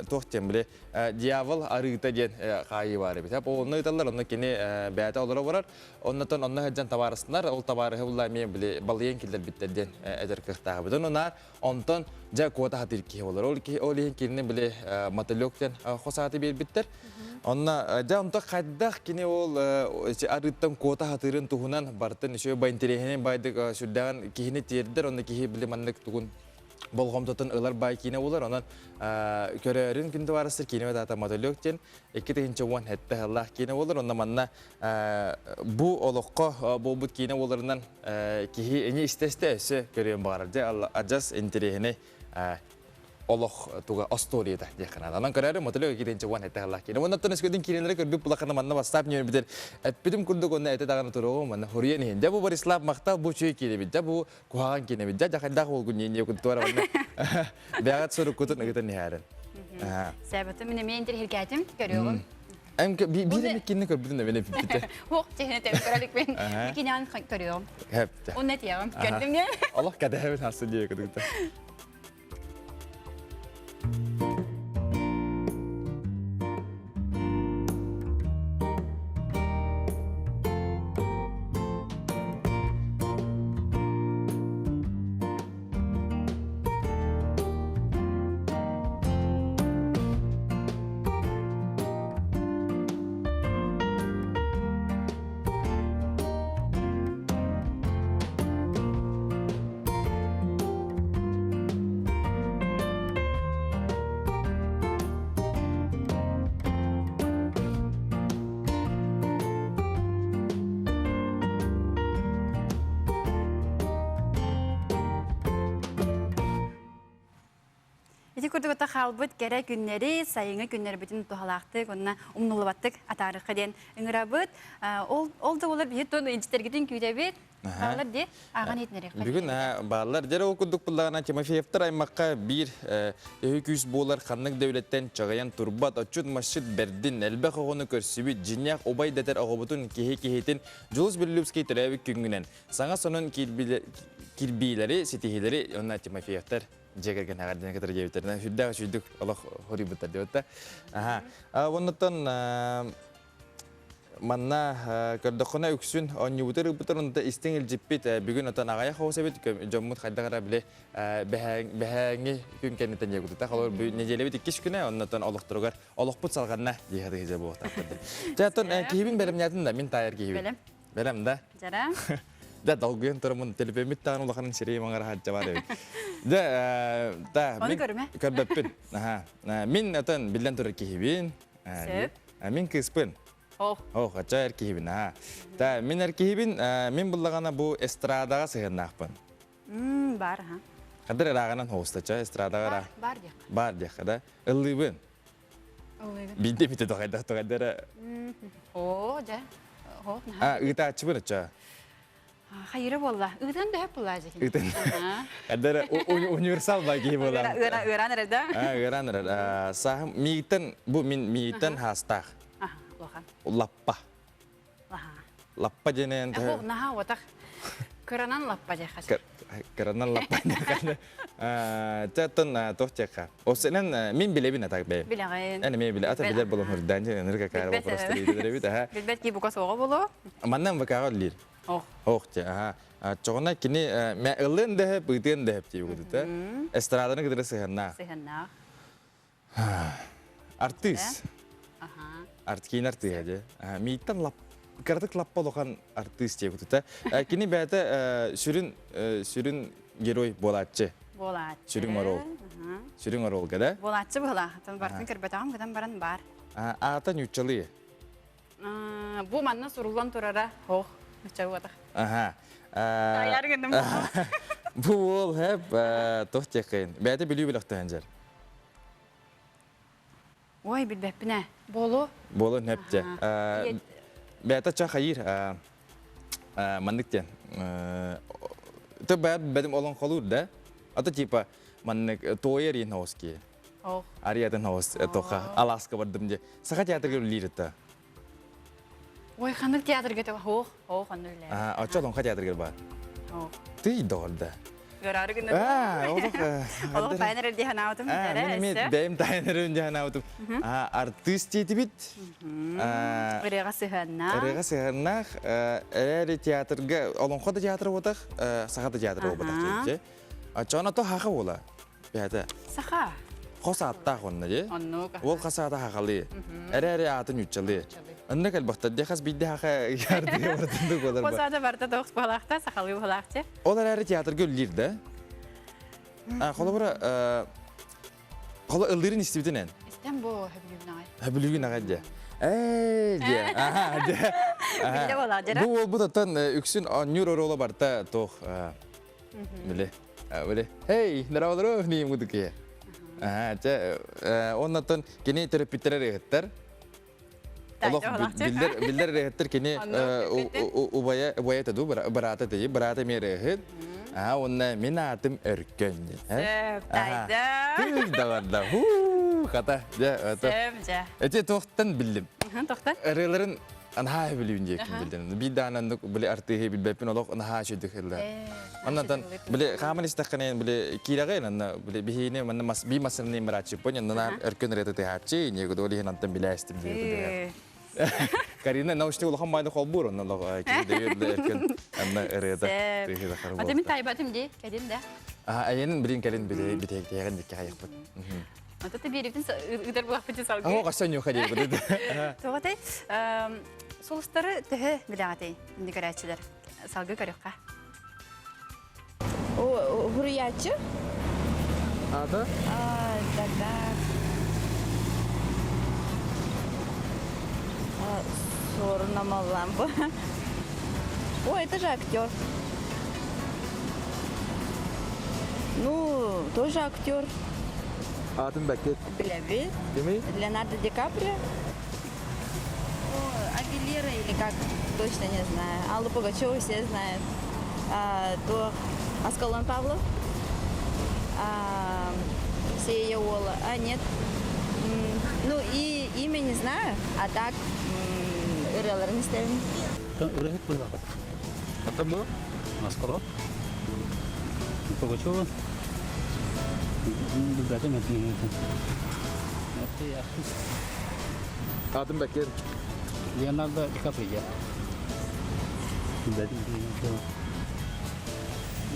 тохтем биле дьявол арыта ден хайы бар бит. Хап онны таллар онна кине бета олора барар. Оннатон онна хаджан табарысынар. Ол табары булла мен биле балыен килдер биттерден эдер кыктагы. Бидон онар онтон жа кота хатыр ки болар. Ол кирне биле мотылёктен хосаты бер биттер. Онна жамта кайдах кине ол арыттан кота хатырын тухунан бартын шөй байнтерехенен байдык сүрдәгән кихине тердер, онна кихи биле маннык тугун болгомтотун ылар бай кине булар, онан көрөрүн күндө барыстыр кине дата мотылёктен 2-нче вон хетте Аллах кине булар, онна манна бу олокко болбут кине буларынан кихи эне истесте өсө көрөм бар. Алла ажас интерехене Олох туга асторияда дехана. Анан көрөрү мотылёк 2-нче вон хетте Аллах кине. Оннан тонес көдүн кинелери көрүп булакана манна бастап нөр битер. Эппидим күндө конна эте дагана турого манна хориен хен. Жабу бар ислам мактал бу чөй кине бит. Жабу куаган кине бит. Жаканда ол күн не күн тора манна. Бягат сору көтөн негетен нехарен. Сәбәте менә мен интер хиркәтим көрөм. Эм бире кине көрбүдүн мене бит. Хок чехне тем көрәлек мен. Кинән көрөм. Хеп. Оннет ягым. Көрдүңгө. Аллах кадәһәбен хасын дие көдүктә. Күрдүгөтө халбыт кере күннери, сайыңы күннери бүтүн тухалакты, онна умнулубаттык атарыкка ден ыңырабыт. Ол да олар бит тон инжитергитин күйдебит. Балар де аган этнери. Бүгүн балар жара окудук буллагана Тимофеевтер аймакка бир өкүс болар ханнык devletten чагаян турбат очут масжид бердин элбе когону көрсүбүт жиньяк обай детер огобутун кихи-кихитин Жулус Берлюбский төрөбүк күнгүнен. Саңа сонун кирбилери, ситихилери онна Тимофеевтер жегерген агардын кетер жебитерин хүддө сүйдүк Аллах хорибуттар деп атта. Оннотон манна көрдөкөна үксүн оннубутер бутурунда истиңил жиппит бүгүн отон агая хосебит жоммут кайдагара биле бэхэнги күн кенетен жегутта халор неделебит 2 күнө оннотон олоктургар олокпут салганна жегеде же болот. Жатон кийбин беремнятын да мен тайыр кийбин. Берем да. Жара. Да долгуен турмун телефемит таан улаханын сирей маңара хаджа бар эбит. Да Оны көрмө. Көрбөппүн. Мен отон билден турар кийбин. Мен кыспын. Ача эркихибин. Да, мен эркихибин, мен буллагана бу эстрадага сыгыннакпын. Бар, Кадыр эрагынан хостача эстрадага. Бар дек. Бар дек, да. Ылыбын. Бинде бите токайда токайдара. Жа. Ыта ачыбын ача. Хайыры болла. Ыдан да хеп болла жекен. Ыдан. Кадыр универсал баги болла. Ыраныр да. Ыраныр. Сахым миитен бу мен миитен хастах. Лаппа. Лаппа женен. Наха ватак. Кыранан лаппа жаха. Кыранан лаппа жаха. Татын тохчака. Осенен мен билебин атак бе. Билеген. Эне мен биле ата билер болом хурдан жен энерга кайра просто идер бит аха. Билбет ки бука сого боло. Маннан бакага лир. Охча аха. Чогона кини ме ылын да бытын да деп гудута. Эстраданы кидер сыгынна. Сыгынна. Артист. Арткин арты яде. Миттан картык лаппа лохан артист те күтүтэ. Кини бәте сүрүн герой болатчы. Болат. Сүрүн орол. Сүрүн орол гада. Болатчы була. Тон бартын кирбетагым кыдан баран бар. Ата нючалы. Бу манна сурулан турара. Хох. Нучагыта. Аха. Таяр гендем. Бу ол хеп тохтекин. Бәте билүү билакта ханжар. Ой, билбеппине. Болу. Болу непте. Бәте чахайыр. Мандыктен. Ты бәдем олон холур да? Ата типа маннык тойер ин хоски. Ох. Ариятын хос тоха Аласка бардым же. Саха театрга лиритта. Ой, ханыр театрга те хох. Хох ханыле. Ачалон ха театрга бар. Ох. Ты дорда. Görarı günü. Oğlum tayner diye hanavdım. Мен бәйм тайнерын жанаутум. Артист етибит. Ырега сыханна. Ырега сыханна. Эри театрга, олон хода театр отах, сахата театр отах же. Ачана то хаха ола. Бәді. Саха. Хоса атта хонна же. Оннука. Ол хасата хахалы. Эри атын үтчалы. Ынны калбақта дехас бидде хаха ярдыга бардынды болар ба. Хосада барда тоғыз балақта, сақалы балақчы. Олар эри театрга үллирді. Қолы бұра, қолы ылдырын істебітінен. Істен бұл хөбілігін ағай. Хөбілігін ағай де. Де. Білді бола, жара. Бұл бұдаттан үксін нюр орола барда тоқ. Біле. Хей, наравалыру, нейім құды кие. Оннаттан кені терапиттері рейхеттер. Билдер рейхеттер кені убая таду, барата тейі, барата мен рейхет. Онна мен атым өркен. Сөп, тайды. Күз дағарда. Қата. Сөп, жа. Әте тоқтан білдім. Тоқтан? Әрелерін анха білуін жекін білдім. Биді анандық біле артығы білбәппен олық анха шөйдік елді. Оннан біле қамын істаққанайын біле кейрағайын, біле бейіне би масырыны мұратшы пон, оннан өркен рейті тәйхатшы, негіді олығын антын біле әстім жекін. Карина научный улахан майды қол бұр, оннан кейді өркен анна рейті тәйхеді қары болды. Атымын тайбатым де, кәден де. Әйенін білін кәлін бітек тәйген декке қайық бұд. Антаты беректен ұдар бұлақ бұты салғы. Ау, қашан yok қадей бұды. Тоғатай, солыстары түхі білағатай, үнді көрәтшілер. Салғы көріққа. Хуруячы? Ады? Сорнамалам бы. Ой, это же актер. Ну, тоже актер. Атын бәкет. Біләбі. Демей? Леонардо Ди Каприо. Агилера или как, точно не знаю. Аллу Пугачеву все знают. То Аскалон Павлов. Сея Ола. Нет. Ну и имя не знаю, а так Иреллар не ставим. Это было? Аскалон. Пугачева. Атын бәкет. Леонардо Ди Каприо.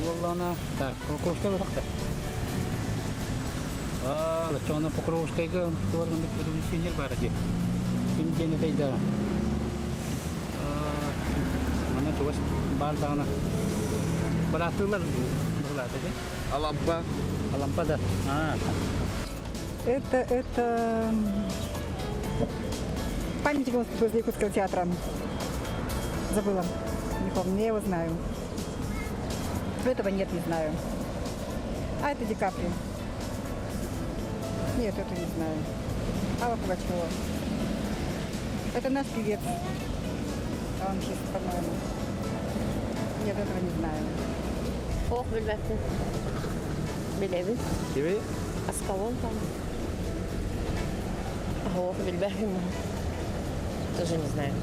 Валлана, так, Покровская вахта. Лачона Покровская га, туарган бит революционер бар ди. Кинден тайда. Мана туас бардана. Баратылар булады ди. Алампа. Алампа да. Это памятник возле Якутского театра. Забыла. Не помню, я его знаю. Этого нет, не знаю. А это Ди Каприо. Нет, это не знаю. Алла Пугачева. Это наш певец. Он же, по-моему. Нет, этого не знаю. Ох, билбәпті. Білебіз. Кебей? Аскалон там. Ох, билбәпім. Тоже не знаю.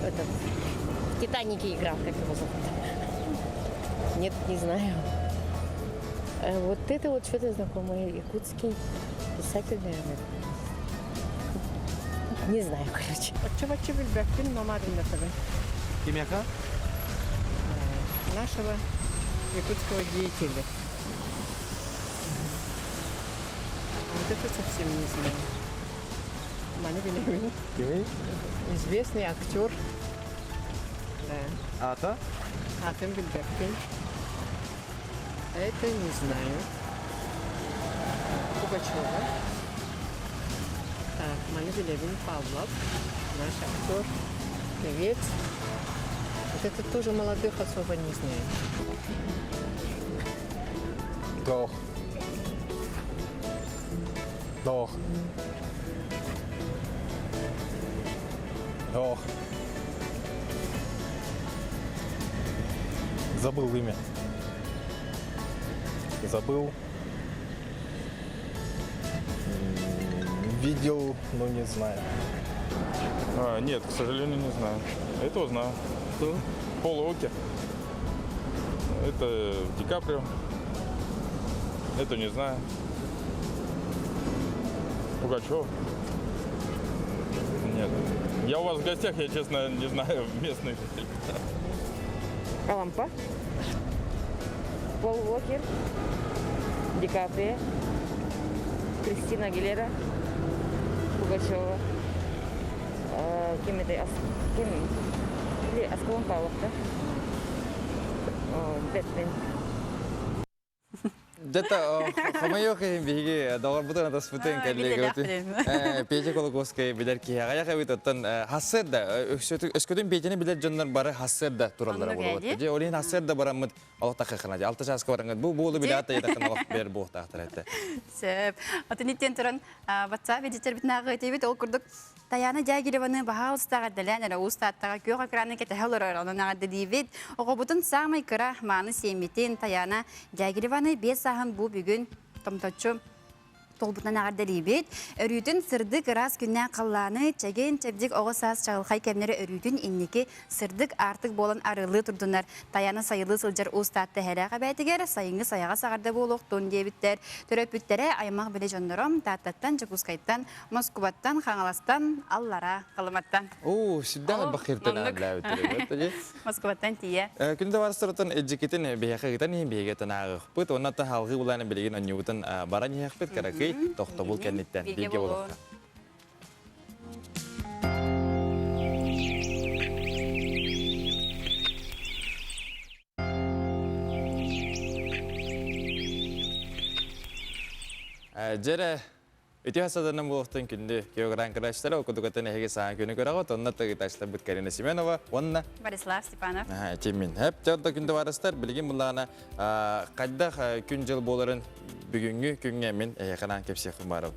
Этот, в «Титанике» играл, как его зовут. Нет, не знаю. Вот это вот что-то знакомое. Якутский писатель, наверное. Не знаю, короче. Отчевачи билбәпім, мамадым на тобой. Кемяка? Нашего якутского деятеля. Вот это совсем не знаю. Маны билебин. Известный актер. Да. Ата? Атын билбеппин. Это не знаю. Пугачева. Так, Маны билебин Павлов. Наш актер. Певец. Вот это тоже молодых особо не знаю. Doch. Doch. Doch. Забыл имя. Забыл. Видел, но не знаю. Нет, к сожалению, не знаю. Этого знаю. Кто? Пол Уокер. Это Ди Каприо. Это не знаю. Пугачев. Нет. Я у вас в гостях, я честно не знаю местных. Лампа. Пол Уокер. Ди Каприо. Кристина Агилера. Пугачева. Кем это? Кем? Или Аскалон Павлов, да? Бэтмен. Где-то хамайохи биги доғарбытын атаспытын кәллегі пейте колокоскай билер кияға яқа битоттан хассерда өскөтін пейтені билер жоннар бары хассерда туралдара болуатты. Же олин хассерда барамыд алықта қиқына. Же алты жасқа бараңыз бұл болы біле атта етақын алық бер бұқтақ тұратты. Сөп. Отынеттен тұрын батса ведетер бітінағы өтебет ол күрдік Таяна Жагилеваны бағал ұстаға дәлән әрі ұстаттаға көк акраны кәті әлір оралынаға дедейбет. Оғыбытын сағмай кыра маны семетен Таяна Жагилеваны 5 сағын бұл бүгін томточу толбутан ағарда лейбет. Өрүйдің сырдық ырас күннен қалланы чәген чәбдік оғы саас чағылқай кәмнері өрүйдің иннеке сырдық артық болан арылы тұрдынар. Таяна сайылы сылжар ұстатты әрәға бәйтігер, сайыңы саяға сағарда болуқ тон дебіттер. Төрөпүттері аймақ біле жондарым, таттаттан, Жакускайттан, Москваттан, Хаңаластан, Аллара, Қалыматтан. О, сүйден бақыртын әлі өтірі. Москваттан тие. Күнді барыстырытын әджекетін бейхағығытан ең бейгетін ағық. Бұд, оннаттан халғы бұланы білеген оннеуытын баран еқпет қарақы тоқты бұл кәнеттен бейге болуқта. Жәрі өте асадарынан болуқтың күнді географ қырашылары оқыдығытын әйге саған күні көріғыт, оннатты ғыташылар бұд Карина Семенова, онна Борислав Степанов. Темен. Әп, жарда күнді барыстар, білген бұлағына қайдақ күн жыл боларын бүгінгі күнге мен әйқанан кепсеқім барып.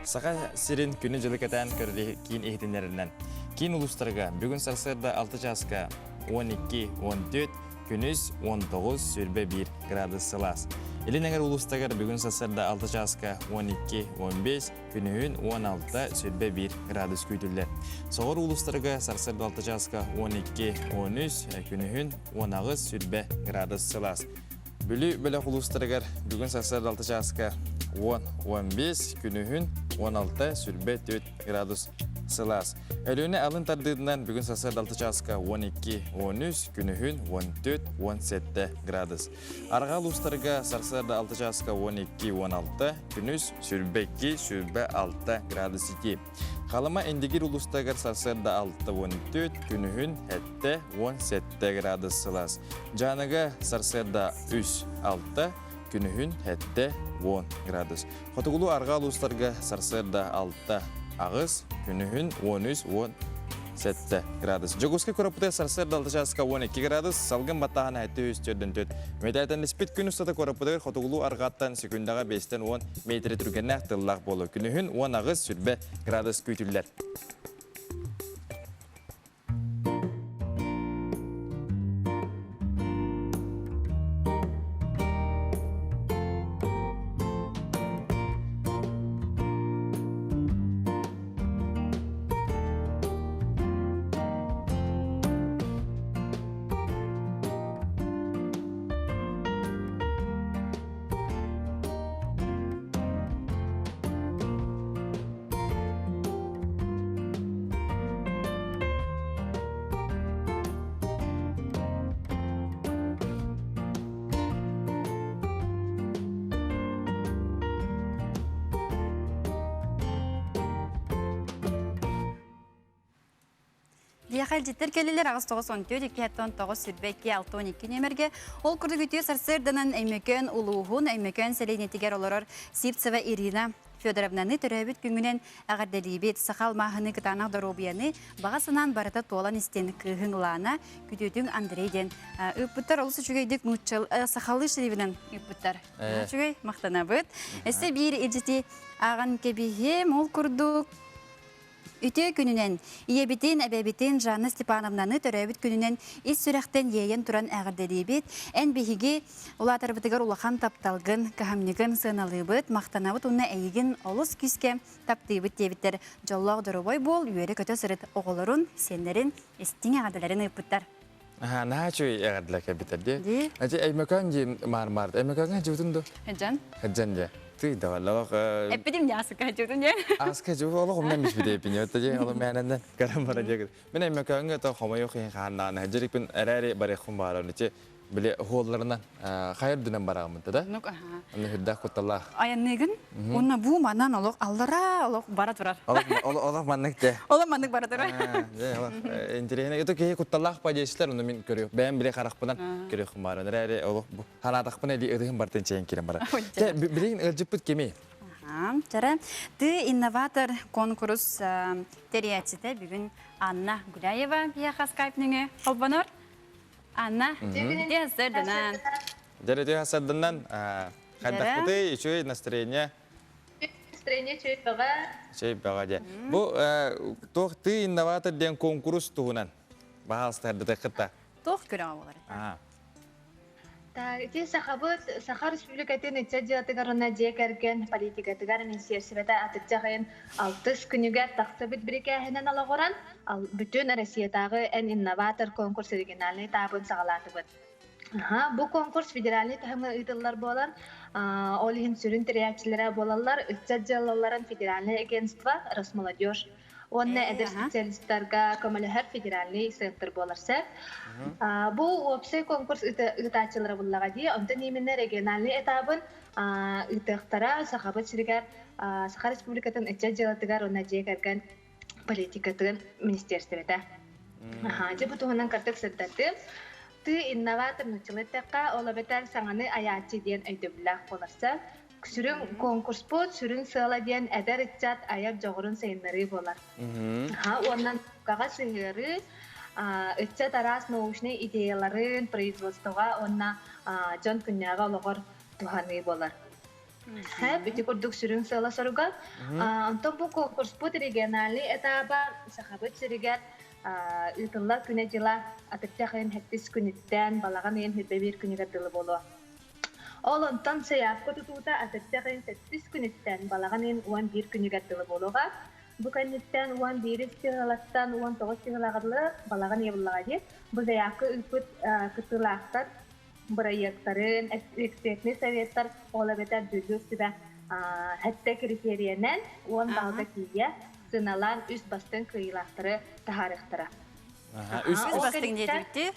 Сақа сирин күні жылы кәтән көрді кейін ехтенерінен. Кейін ұлыстарға бүгін сарсырда 6 жасқа 12-14, күніс 19 сүрбе 1 градус сылас. Елін әңір ұлыстағар бүгін сарсырда 6 жасқа 12-15, күнігін 16 сүрбе 1 градус көйтілдер. Соғыр ұлыстарға сарсырда 6 жасқа 12-13, күнігін 19 сүрбе градус сылас. Бүлі ұлыстырығар бүгін сарсырда 6 жасқа 10-15, күнігін 16 сүрбе 4 градус сылас. Әліні алын тардығынан бүгін сарсырда 6 жасқа 12-13, күнігін 14-17 градус. Арға ұлыстырға сарсырда 6 жасқа 12-16, күніс сүрбе 2 сүрбе 6 градус 2. Қалыма әндегер ұлыстағар сарсырда 6-14, күнігін 7-17 градус сылас. Жаныға сарсырда 3-6, күнігін 7-10 градус. Хотығылу арға ұлыстарға сарсырда 6 ағыз, күнігін 13-17 градус. Жогуска көріпті сарсырда 6 жасқа 12 градус, салғын баттағын әтті өстерден төт. Медайтан іспет күн ұстаты көріпті хотығылу арғаттан секундаға 5-10 метрі түргенне ақтыллақ болу. Күнігін 10 ағыз сүрбе градус көйтілдер. Яхал життер келелер ағыз 9-14, 2-9 сүрбекке 6-12 немерге. Ол күрді күтіе сарсырдынан әймекен ұлуғын, әймекен сәлейнетігер оларар Сипцева Ирина Федоровнаны төрәбіт күнгінен әғарделейбет сақал мағыны кытанақ дұробияны бағасынан барыта толан істен күйіңлана күтетін Андрейден. Үппіттар олысы жүгейдік нұтчыл сақалы шыревінен үппіттар. Жүгей мақтана бұд. Әсі бір еджеті аған кебейем ол күрдік. Үте күнінен, иебітен, әбәбітен Жанна Степановнаны төрәбіт күнінен ис сүрәқтен ейен тұран әғірдеребет, ән бейге ұлатар бітігер ұлақан тапталғын, кәхімнігін сыналыбыт, мақтанабыт ұнна әйген олыс күске таптыйбыт дебіттер. Жоллақ дұрыбой бол, үйері көті сырыт оғылырын, сендерін, естің әғадыларын ұйпыттар. Наға чөй әғадылы кәбіттер де? Әймекан дейін мар-марды. Әймеканға жүтінді? Әджан? Әджан де. Тыйда валлах. Эпидем не асыка жүрін де? Асыка жүрін, олық ұмнан меш біде епіне өтті де, олық мәнінден қарам бара дегіз. Мен әймеканға та қомай оқиын қағаннағын, әджерік мен әрәрі барыққын бары өте біле ғолларынан қайыр дүнен барағымынды да? Нүк, аха. Оны хүддақ құтталлақ. Аяннығын, онна бұ манан олық аллара олық бара тұрар. Олық маннық де. Олық маннық бара тұрар. Интересно. Это кейі құтталлақ па дейсілер, оны мен көрі. Бәйін біле қарақпынан көрі қым бары. Әрәрі олық бұл. Ханатақпын әлі ұдығын бартын чейін керен бара. Білейін ұлжыппыт кемей. Жара, ты инноватор конкурс терияцеті бүгін Анна Гуляева бияқа скайпныңы қолбаныр. Анна, яздырдынан. Жарайды яздырдынан. Қайдақпыты, үшөй настроение. Настроение чөй баға. Чөй баға де. Бұл ты инноватор ден конкурс тұғынан. Бағалыстарды тәқітті. Тоқ көрі ауылары. Те Саха Республикатын итсадиатыгарына жекерген политикатыгар министерствета атытжағын 6 күнігер тақсыбыт бірекәхінен алағыран, ал бүтін Россиятағы ән инноватор конкурс оригинальный табын сағалатыбыт. Бұл конкурс федеральный тәхімі ұйтылар болан, олығын сүрін тіреячілері болалар, итсадиалаларын федеральный агентство Росмолодежь. Онна әдір специалисттарға көмілігер федеральный сектор боларса. Бұл опсай конкурс ұтачылары болаға дей, онда немені региональный этабын ұтықтара Сахабыт сірігер Саха Республикатын үтча жылатығар онна жек әрген политикатын министерствета. Жеп ұтығынан картық сәттәді. Ты инноватор нүчілеттіққа олабетар саңаны аячы ден өйдөбілақ боларса. Сүрін конкурс бот, сүрін сыла ден әдір үтчат аяп жоғырын сайынлары болар. Оннан қаға сүйері үтчат арас научный идеяларын производствоға онна жон күнняға олығыр туханы болар. Бүті күрдік сүрін сыла соруға. Онтан бұл конкурс бот региональный этаба Сахабыт сірігер үтіллар күне жыла атықчақын хәттіс күніттен балаған ең хүдбе бір күнігер дылы болуа. Ол онтан саяп көтутуыта атыттағын 8 күніттен балаған ең 11 күнігаттылы болуға. Бұл күніттен 11 сығылаттан 19 сығылағырлы балаған ебылыға де. Бұл заяқы үлпіт күтілақтар, бұрайықтарын, экспертный советтар олабетар жүзі сүбә хәтті критериянен 10 балға кейе сыналан үз бастың күйілақтары тахарықтыра. Үз бастың дедікті?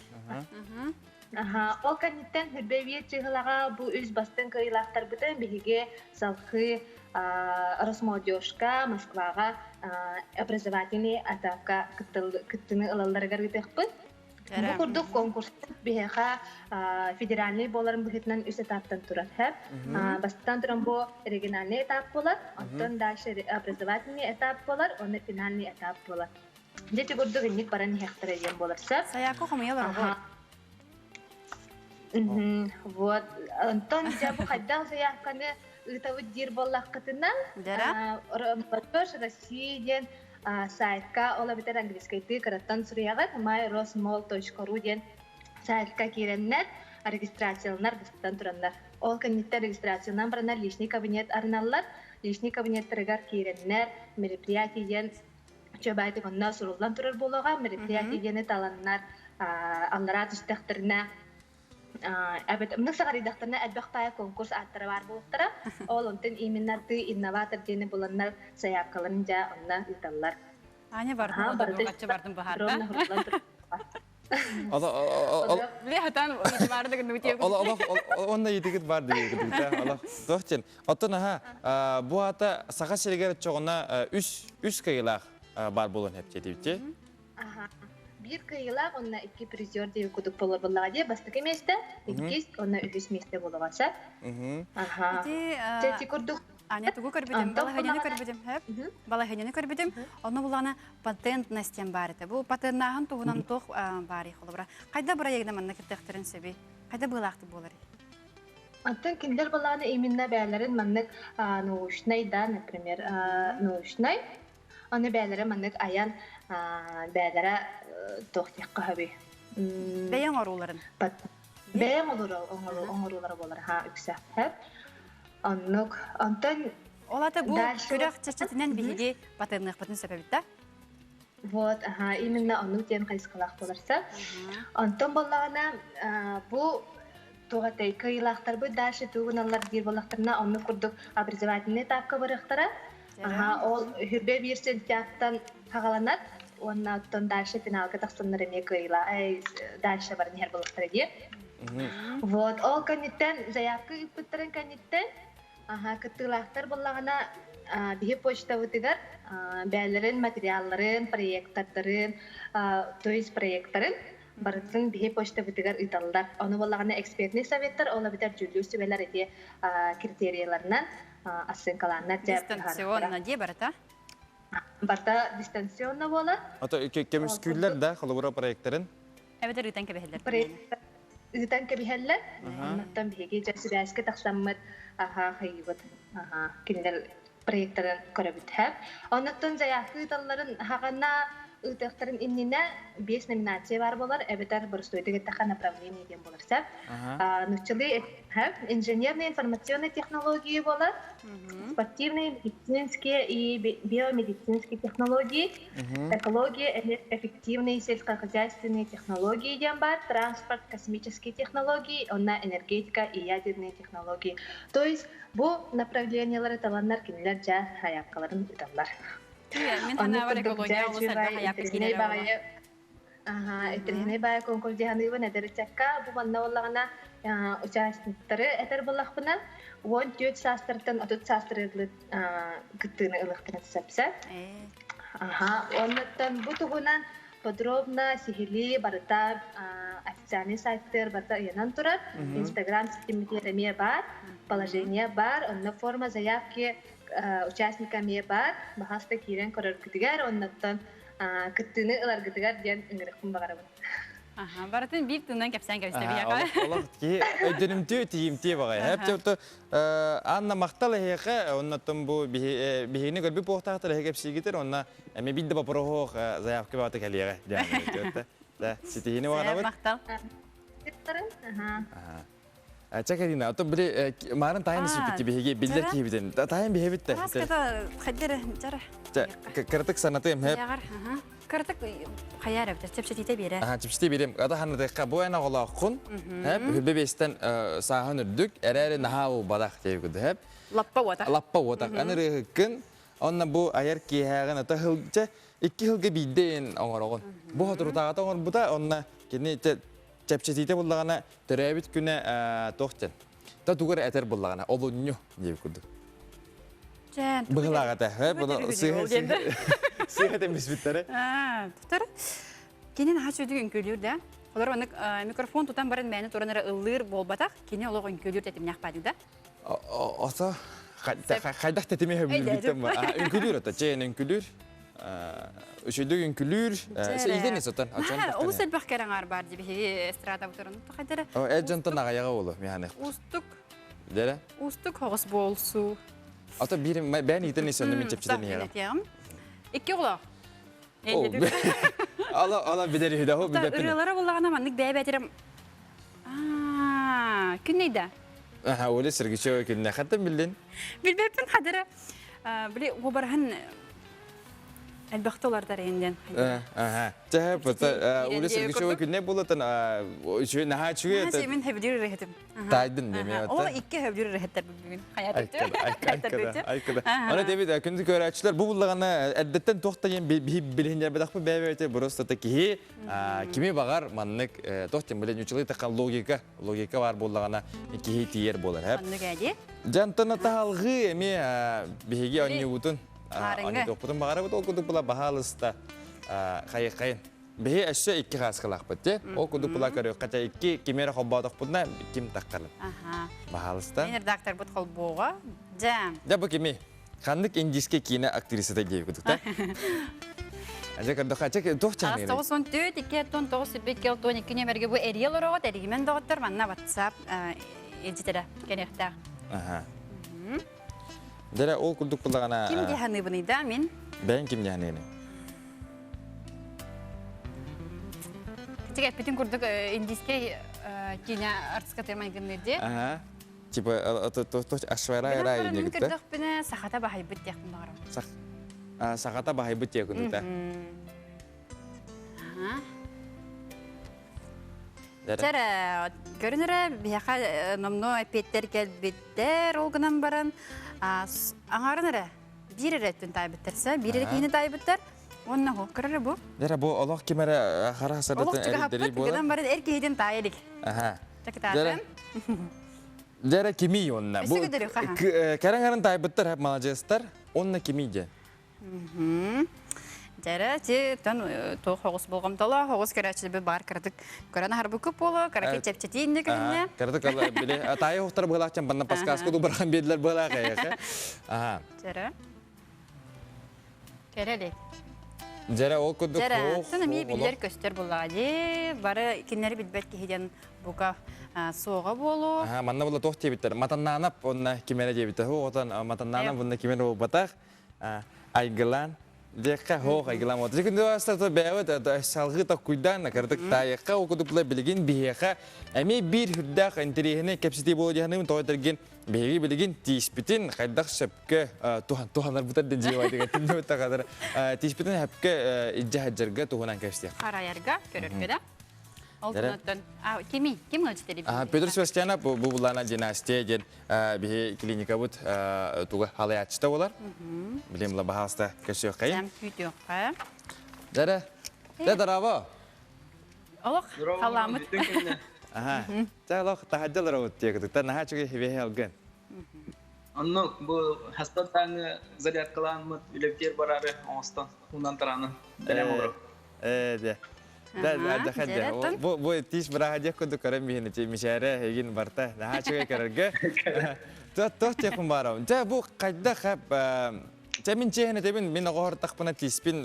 Ол кәнеттен хүрбәвиет чығылаға бұл үз бастың күйілақтар бұтын бігі салқы Росмолодежка, Москваға образовательный атаққа күттіні ылаларығар үтіқ бұд. Бұл күрдік конкурстың біғіға федеральный боларын бұғытынан үз этаптан тұрат әп. Бастан тұран бұл региональный этап болар, онтан дальше образовательный этап болар, оны финальный этап болар. Деті күрдік үнік баран хектар еден боларса. Саяқы қомиялар ғой? Вот. Антон жабу қайдан саяққаны ұтауыт дер боллақ қытынан. Молодежь Россияден сайтқа ола бітер английскайты қараттан сұрияғат myrosmol.ru ден сайтқа кереннер регистрацияланар бұстан тұрандар. Ол кәнеттер регистрацияланан баранар лишний кабинет арналар. Лишний кабинеттірігер кереннер мероприятиен чөбәйті қонна сұрылдан тұрар болуға мероприятиені таланнар аллара түстіқтіріне Мұның сағаридақтарына әлбәқтая конкурс аттары бар болуқтара, ол онтын именнарды инноватор дені боланнар саяққаларын жа онна ұталар. Аня бардың, қатшы бардың бұхарда? Біле хатан барды күнді өтеу. Онна етігіт барды егідігіті. Доқтен, оттын бұл ата саға серегері чоғына үш кайылақ бар болуын әпте дейбіте? bir kıyılar onna iki prizör diye kuduk bolor bollağa diye bastık emeste. İkiz onna ühüs meste bolağasa. Aha. Çeti kurduk. Аня тугу көрбүдүм, балахананы көрбүдүм, хеп. Балахананы көрбүдүм. Оны булана патент настен бар эте. Бу патентнагын тугунан тох бар ихолбра. Кайда бара ягда манна кеттектерин себи. Кайда булакты болар. Антон киндер баланы именно бәләрен маннык научный да, например, научный. Аны бәләре маннык аян бәләре тохтыкка хаби. Бәян аруларын. Бәян арулары болар ха үксә. Хеп. Аннук Антон Олата бу көрәк чәчетенән биһиге патентных патент сәбәбитә. Вот, ага, именно аннук дигән кайскалак буларса. Антон балларына бу тугатай кыйлактар бу дальше тугыналар дир балактарына анны курдук образовательный этапка барыктара. Ага, ол хүрбе бир сентябрьтан тагаланат. Оннан дальше финалга тахсыннары ме кыйла, дальше бар нер балактар ди. Вот, ол каниттен заявка иптерен каниттен ага, кытылактар боллагана бие почта вытыгар бәлерин, материалларын, проекттарын, то есть проекттарын барытын бие почта вытыгар италлар. Оны боллагана экспертный советтер, ола битер жүлүү сөбелер эти критерияларынан оценкаланат. Дистанционно ди барата? Барта дистанционно бола. Ата кемискүлләр да халыбыра проекттарын. Эбетер итен кебеһелләр. Итен кебеһелләр. Оннан биге җәсибәскә тахсаммат хайбат. Киндер проекттарын көрөбүт һәм. Оннан заявка италларын хагана ытыктарын иннене 5 номинация бар болар. Эбетер бер стойдыгы таха направление дигән буларса. Нучылы һәм инженерные информационные технологии болар. Спортивные, медицинские и биомедицинские технологии, экология, эффективные сельскохозяйственные технологии, транспорт, космические технологии, энергетика и ядерные технологии. То есть, бу направлениялары таланнар кинилер жа хаяккаларын италлар. Мен хана бар экология улусарда хаяк кирелер. Этерхене бая конкурс диханыбы нәдәрчәккә бу манна боллагына участниктары этер буллахпына. Вон тёт састыртан атут састрыглы гыттыны ылыктырын сәпсә. Оннан бу тугунан подробно сихили барыта официальный сайттер барыта янан турар. Инстаграм системалары бар, положение бар, онна форма заявки участниками бар, бахаста кирен көрөр күтүгәр, оннан кыттыны ылар гытыгар дигән иңгирәккә багарабыз. Баратын бир тыннан кепсән кебестә бия. Олак ки өдөнүмтү тиимти багай. Хәп тәптә Анна макталы хәкә, оннан бу бихине гөлбе похтактыр хәкәп сигитер, онна әме бидде бапрох заявка бата кәлиягә. Дигән. Да, ситине варабыз. Мактал. Чакарина, ото бире марын тайны сүпти бихиге билдер кибиден. Тайын бихебитте. Раската хәдер жара. Кыртык санатым хәп. Ягар, кыртык хаярып, чепчетите бере. Чепчете берем. Ата ханны дәкка бу ана голакын. Хәп хөбебестен саһын үрдүк, әрәре нахау бадак дигән хәп. Лаппа вата. Лаппа вата. Аны кын, онна бу аяр киһәгән ата хылча 2 елга биден аңарагын. Бу хатыртага тагын бута онна кини чепчетите буллагана төрәбит күнә тохтен. Та тугар әтер буллагана олунню дип күрдүк. Жан. Быгылагата хәп бу сыйга темис биттәре. Туттар. Кинен хачу дигән көлүр дә. Алар аны микрофон тутан барын мәне турынары ыллыр болбатак, кине олыгын көлүр дәтим яқпады да. Аса хайдак тәтеме биттем бар. Көлүр ата, чәйнен көлүр. Үшөйдүк күлүр, сейден сотан. Ул сел баккараңар бар дип эстрада утырын. Хәдер. Эджентон агаяга болу, механик. Устук. Дере? Устук хогыс болсу. Ата бир бән итен исәнне мен чепчеден ягам. Икки ула. Ала бидер хида хо бидер. Үреләре буллагана маннык бәйбәтерем. Күннәйдә. Оле сергиче күннә хәттә билден. Билбәппен хәдер. Били губархан Әлбәхтәләр дәрендән. Тәһәп улы сергиче күннә булатын үче наһа чуе. Мен хәбдир рәхәтем. Тайдын деме ата. Ул 2 хәбдир рәхәттәр бүген. Хаят Айкада. Аны дебит күндә көрәчләр бу буллагана әдәттән тохтаган билһендә бәдәхпе бәбәте просто таки киме багар маннык тохтын белән үчле такан логика бар буллагана ки тиер булар һәп. Маннык әди. Жантана талгы эме биһиге аны утын. Аны тохтын багара бу толкудык була баһалыста кайын. Бе әші 2 қасқылақ бітті. Ол күді бұла көрі қача 2 кемері қолбаудық бұдына кем таққалып. Бағалыста. Мен редактор бұд қол боға. Жам. Да бұл кеме. Қандық индиске кейіне актрисада дейі күдік та? Әже көрді қача тоқ чаңы. 94, 2, 9, 12 нөмерге бұл әрел ұрағыт, әрігімен доғыттыр, манна WhatsApp елжетері кенекті. Дәрі ол күлдік бұлағана... Кім деханы бұныйда мен? Бән кім деханы? Тек әппетін күрдік индиске кейіне артысқа термай күнлерде. Типа, ашвайра рай не күтті? Күрдік біні сақата бағай бұт деқін бағарам. Сақата бағай бұт деқін күтті? Жәрі, көрінірі бияқа номно әпеттер кәлбеттер олғынан баран. Аңарыныры, бір әреттін тайбыттерсі, бір әрі кейіні тайбыттар. Онна хо, көрірі бұ? Дәрі бұ олық кемері қара сардатын әреттері болады? Олық барын әр кейден тайылық. Дәрі кемей онна. Әсі көдірі, қаға? Кәрін тайбыттар әп малажестар, онна кемей де? Дәрі, те тән тоқ хоғыс болғам тала, хоғыс көрәтші бір бар кірдік. Көрәні харбы көп болу, көрәке чәпчетейінді көріне. Кірдік, біле, тайы хоқтар бұғылақчан, банна паскасқы ду барған беділер бұғылақ әйеқі. Дәрі. Көрәлі. Дәрі, ол күдік Дәрі, түні мей білер көстер бұлады. Бары кенері білбәт кейден бұға соға болу. Манна бұла тоқ тебіттер. Матаннанап, онна кемері тебіттер. Оғытан матаннанап, онна кемері ол батақ. Айгылан. Декка хоқ айгылан оты. Жекінде оғастарды бәуіт, салғы та құйдан, кірдік тайыққа, оқыдықла білген бейеқа. Әме бір хүрдақ интерегіне кәпсетей болу дегенім тоғытырген бейге білген тиіспетін қайдақ шөпкі туғанар бұтар ден жеу айдыға түнді өтті қадыр. Тиіспетін әпкі иджахаджарға туғынан кәпсетей. Қарайарға көріргеді. Алтынаттан. Кем ғылчетері бейге? Петр Севастьянов бұлана династия ден бейге клиника бұд туға халай атшыта олар. Білемді бағалыста көші өққайын. Сәм күйті өққа. Дәрі, дәрі Олық, қаламыт. Жайлық тағаджалар өт тегідік. Наға чүге хевеге алған. Онны бұл хастаттаны зарядкаланмыт, үлептер барары оңыстан, ұнан тұраны. Дәлем олар. Де. Бұл тиіс бұраға дек күнді көрім бейіні, мешәрі егін барта, наға чүге көріргі. Тоқ текін барам. Бұл қайда қап, мен чехіне тебін, мен оғыр тақпына тиіспін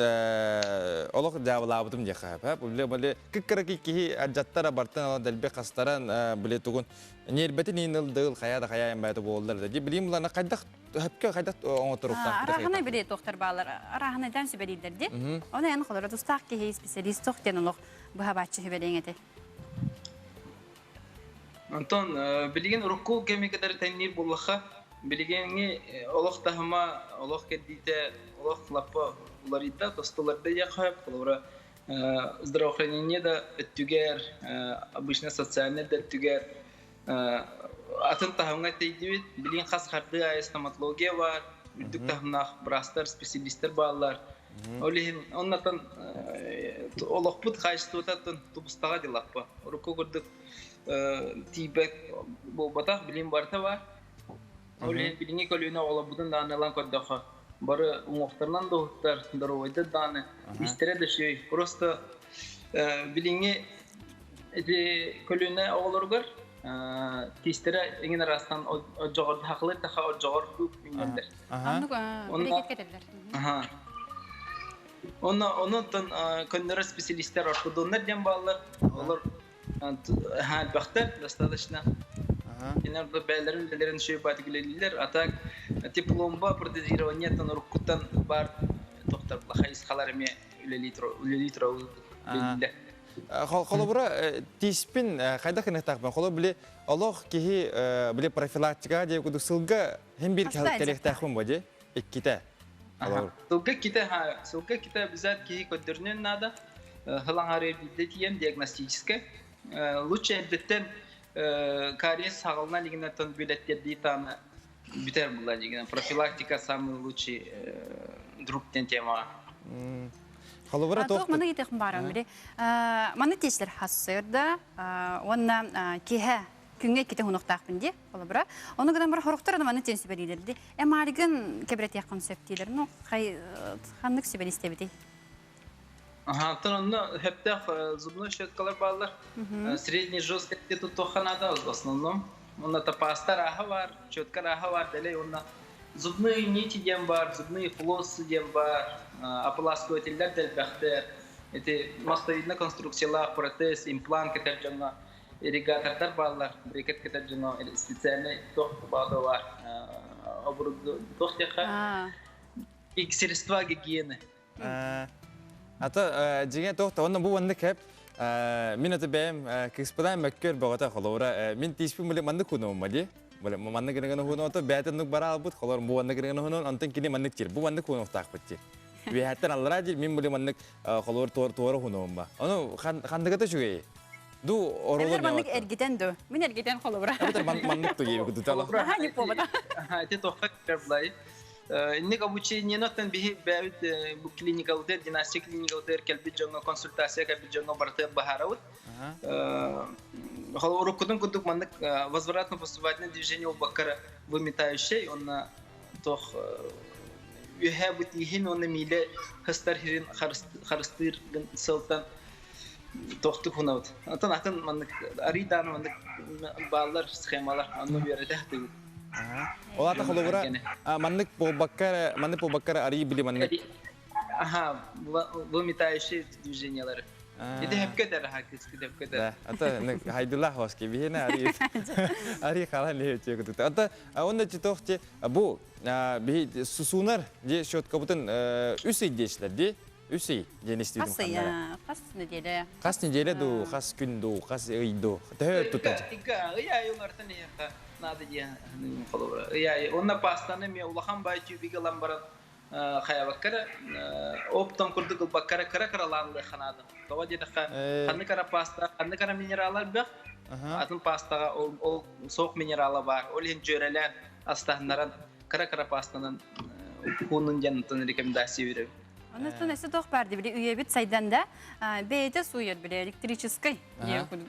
олық жауылабыдым де қап. Бұл күккірі кейі аджаттара бартын дәлбе қастаран біле тұғын. Нербеті нейін ұлдығыл қаяда қаяйын бәйті болдылар. Білейм бұларына қайдақ оңытырықтан. Арағына біле тоқтар бағалар, арағына дән сөбелейдерді. Оны ән қолары тұстақ кейі специалист тоқтен ұлық бұға бәтші сөбелейін әті. Антон, білеген ұрыққу кемекедері тәннер болуға, білегеніңе олық тахыма, олық кәддейті, олық лапы оларыда, тостыларды де қайып, олары здравоохранение да өттігер, обычно социальный да өттігер, атын тахымға тейдебет, білген қас қарды стоматология бар, үрдік тахымнақ брастар, специалистер балалар. Оннатан олық бұд қайшты өтатын тұбыстаға делаппа. Ұрыққу көрдік тейбек болбатақ білген барта бар. Білген көліне ола бұдың данылан көрдіқі. Бары ұңықтарынан доғыттар, дұровайды даны, істері дөшей. Просто білген көліне оғылырғыр. Тестері еңін арастан жоғырды хақылы тақа жоғыр көп үймендер. Онын көндері специалистер ортодонлар ден балылар. Олар әлбақтар достаточно. Енерді бәлерін шөй баты келелілер. Атак дипломба протезирование ұрыққыттан бар тоқтар қайыз қаларыме үлелитр білді. Қолы бұра тиіспін қайда қынық тақпен? Қолы біле олық кейі біле профилактика деп күдік сылға hem bir кәлек тақпын ба де? Еккеті? Сылға кеті бізат кейі көддерінен нада ғылаңары білді тием диагностическе. Лучше әбдеттен кариес сағылына дегеннен бөлеттерді таны бітер бұла деген. Профилактика самый лучший друптен тема. Тоқ маны етеқін барам біле. Маны тешілер хассырда, онна кеге күнге кете хуноқтақпын де, қолы бұра. Оны қыдан бір хорықтырды маны тен сөбелейдерді. Әлігін кебірет яқын сөптейлер, қанлық сөбелей істебеді? Ага, то хептах зубной щеткалар баллар. Средний жесткости тут тоханада в основном. Он паста раха бар, щетка раха бар, далее он зубные нити дем бар, зубные флоссы дем бар, ополаскиватель дель бахтер. Эти мастовидные конструкциялар, протез, имплант кетерджана, ирригатордар баллар, брикет кетерджана, специальный тох бада бар. Тох теха. И средства гигиены. Ата деген тоқта онна бу ванны кеп мен ата бәм киспадан мәккер багата холора мен тиспи мөле манны куно мади мөле манны генегена хуно ата бәтен бара албут холор бу ванны генегена хуно антын кини манны тир бу ванны куно тақ битти ви хаттан аллара дил мен мөле манны холор тор хуно ба аны хандыгата жүгей ду ороло Эдер маннык эргитен ду. Мен эргитен холобра. Ата маннык то ебу тутала Ха не помада. Это тоха керблай. Иннек обучение нотен бихи бәвит бу клиникал дер династик клиникал дер келби жонго консультация келби жонго барты бахараут. Холору кудун кудук маннык возвратно-поступательное движение у бакара выметающий, он тох юхабут ихин он миле хастар хирин харстыр сылтан тохтук хунаут. Атын маннык аридан маннык баллар схемалар анну берете хтыгы. Олата холобра маннык по баккара ари били маннык. Ага, выметающие движениялары. Это хепкетер хакиски хепкетер. Ата хайдулла хоски бихена ари хала не чекут. Ата онда читохти бу би сусунар же щетка бутын үсей дешлер де үсей денестидин хандар. Кас неделе. Кас неделе ду, кас күн ду, кас ый ду. Тэ тутат. Ига, я юлартан яка надо я холобра. Я онна пастаны ме улахан бай тюбиге ламбарат хаябаккара оптом курдук баккара каракараланды ханады. Това дедaka ханны кара паста, ханны кара минераллар бак. Атын пастага ол соок минералы бар. Ол ен жөрелен астахнаран кара пастанын хунун жанытын рекомендация берем. Онтон эсе тох барды били үйебит сайданда бейте суйер биле электрический.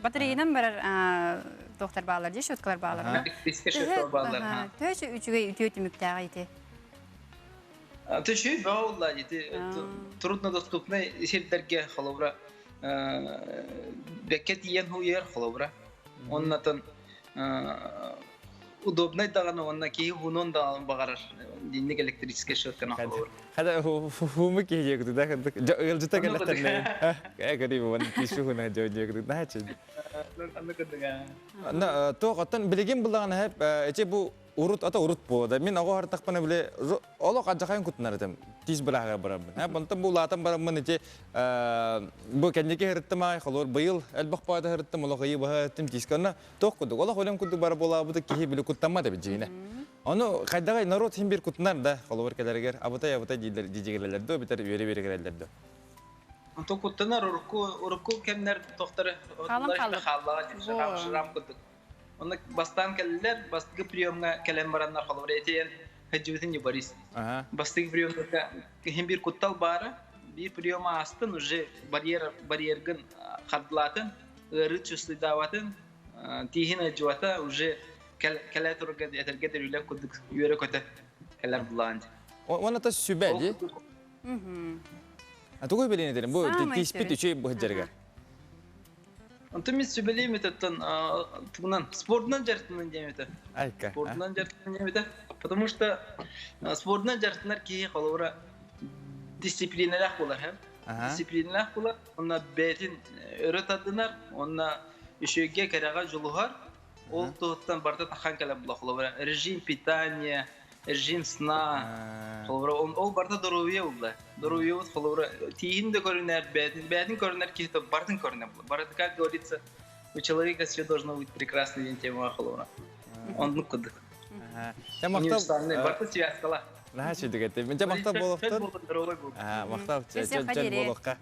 Батарейнан бар доктор баалар же шоткалар баалар. Электрический баалар. Төчө үчүгө үтөтүмүктагы ите. Төшүй баалар ите трудно доступный сердерге холобра. Бекет ен хуер холобра. Оннатын удобный даганы онна ки хунон да багарар. Динник электрический щетканы холобра. Хада хумы кеге гүдү да ылжыта келеттерне. Эгери вон тишу хуна жойже гүдү да чы. На то готан билеген булаган хеп эче бу урут ата урут бода. Мен ага хартакпана биле оло каджакайын кутнар дем. Тиз билага барам. Ha бонтан бу латан барам мен эче бу кендеке херттема холор быйыл элбак пайда херттем оло гыйы ба тим тискана ток куду. Оло холем куду бар бола бу ки биле куттама деп жине. Аны кайдагай народ хим бир кутнар да холор келергер абытай жижигелер до битер бере келерлер до. Антон куттанар урку кемнер тохтары халлага дип шрам куттук. Оны бастан келлер, бастыгы приемга келен баранна холор этен хаҗүтен юбарис. Бастыгы приемга хим бир куттал бара, бир приема астын уже барьерген хадлатын, ыры чуслы даватын, тихина жуата уже келеторга этерге дөрүлөп куттук юрө көтө келер буланды. Оны та сүбәди. А тугой белене дерем, бу тиспит үчөй бу хәҗәргә. Антон мен сүбелейм этен тугунан спортнан жартынан демете. Айка. Спортнан жартынан демете, потому что спортнан жартынар ки холора дисциплинарак булар һәм. Дисциплинарак булар, онна бетин өрөтадынар, онна үшөйгө керага жолугар, ол тоттан барда тахан келе була холора. Режим питания, режим сна, холора ол барда здоровье булар. Здоровье вот холора. Тихин да көрүнөр, бетин көрүнөр ки то бардын көрүнөр. Барда как говорится, у человека все должно быть прекрасный день тема холора. Он ну куды. Я мактап. Барда связкала. На чы дегете. Мен мактап болуптун. Мактап чөчөт болукка.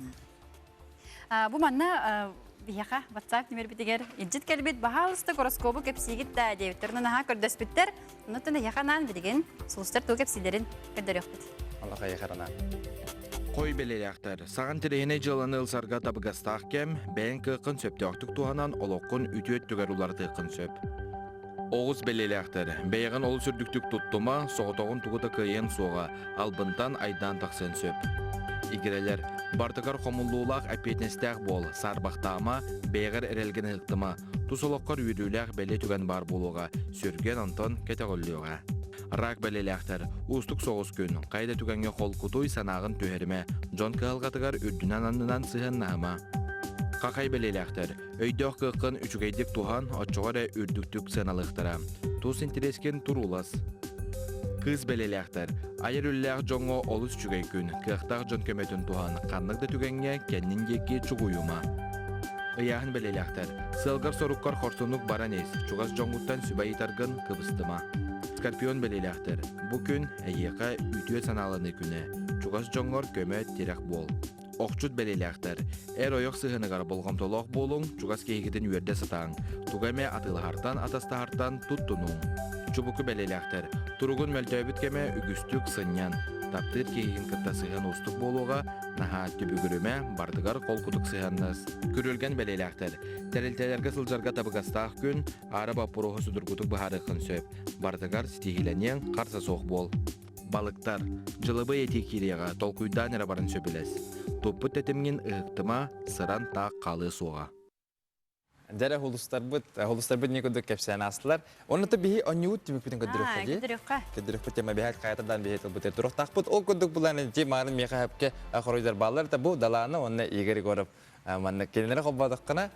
Бу манна бияха WhatsApp номер битигер иджит келбит бахалысты гороскопу кепсигит да девтернен ха көрдөспүттер. Нутун яханан билген сулстар то кепсилерин кедерөкпүт. Аллаха яхарана. Кой белелектер. Саган тирehine жыланы ылсарга табыгастак кем, бән кыкын сөптөктүк туганан олоккун үтөт түгөр улар тыкын сөп. Оғыз белелектер. Бәйган ол сүрдүктүк туттума, соғытоғын тугута кыйын суға, албынтан айдан тақсын сөп. Игерелер Бартыгар хомуллуулах әппетнестәк бол, сарбақтама, бейгір әрелген ұқтыма, тусолоққар үйріләк бәле түген бар болуға, сүрген антон кәтеғоллуға. Рак бәлеләқтір, ұстық соғыз күн, қайда түгенге қол құтуй санағын түйеріме, Джон Кығалғатығар үрдінен аннынан сығын нағыма. Қақай бәлеләқтір, өйдіқ қықын үчігейдік туған, отчығары үрдіктік сыналықтыра. Тус интерескен турулас. Кыз бәлеләқтір, айыр үлләқ жоңы олыс чүгей күн, қықтақ жон көметін туған, қаннықды түгенге кәннін декі чүгуюма. Ыяғын бәлеләқтір, сылғар соруккар қорсынық баранес, чуғас жоңғыттан сүбәйітарғын кыбыстыма. Скорпион бәлеләқтір, бұ күн әйеқа үтіе саналыны күні, чуғас жоңғыр көмі терек бол. Оқчут бәлеләқтір, әр ойық сығынығар болғамтолық болуң, чуғас кейгіден үйерде сатаң, туғаме атылығартан атастағартан туттунуң. Чубуку бәлеләқтір, тұрғын мәлтәбіт кеме үгістік сыннян, таптыр кейгін кітта сыған ұстық болуға, наға түбігіріме бардығар қол құтық сығанныз. Күрілген бәлеләқтір, тәрілтелерге сылжарға табығастақ күн, арaba пұрығы судыргутық бұхарықын сөп, бардығар стихиленен қарса соқ бол. Балықтар, жылыбы еті кереға толкуйдан әрі барын сөпілес. Топпы тәтімген ұқтыма сыран тақ қалы соға. Дәрі холустар бұд не көдік кәпсән астылар. Оны да бейі онюут түмік бітін көдірік қади? Көдірік бұд тема бейхат қайатырдан бейхет бұд тұрық тақ бұд. Ол көдік бұланы де мағын меқа әпке қоройдар балар да бұл даланы оны егері көріп. Манны келінері қолбадық қына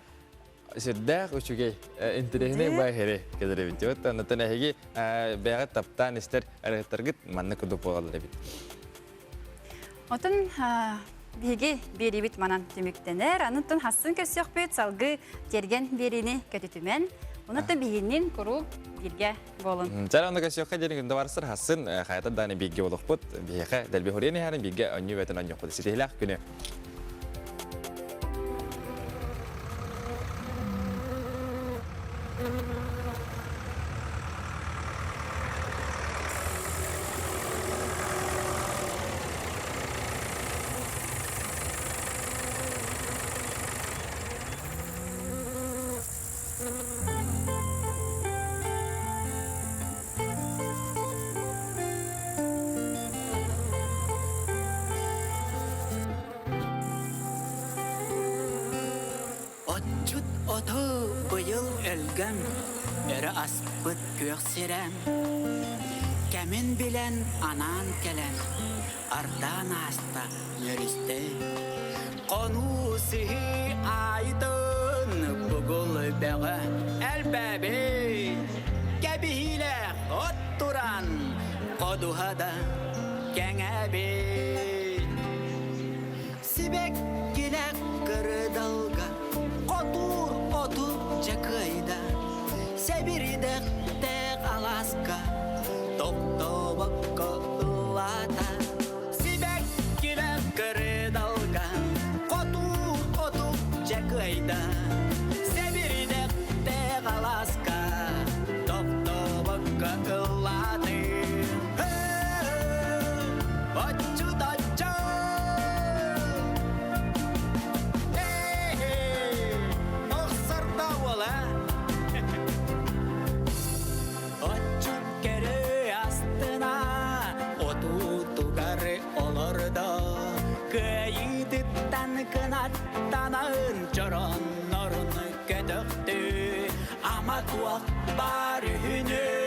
сүрдәқ үшіге интерегіне бай хері көдірі біт. Оны тән әйге бейхат таптан істер әріқтарғыт манны көдік болғалар біт. Отын биги берибит манан түмүктенер, анытын хасын көсөк бит салгы терген берини көтүтүмен. Онуттан бигинин куру бирге болун. Жара онда көсөккө жерингинде барсыр хасын хайта даны бигге болукпут. Биге делби хорени харын бигге оню ветен оню куды сителак күнү. Oto bıyıl ölgem, eri aspıt göksirem. Kemin bilen anan kelen, ardan hasta yürüste. Konu sihi aydın, bugul beğe elbebi. Gebiyle otturan, koduhada genebi. Sibek gilek kırdalga, Kotur otur çakayda, sebiride tek Alaska, tokto bakko ılata. Sibek gile kırı dalga, kotur otur çakayda, sebiride tek Alaska, tokto bakko ılata. Ochu docho. Kınattanağın çoronlarını kötöktü ama tuak bar hünü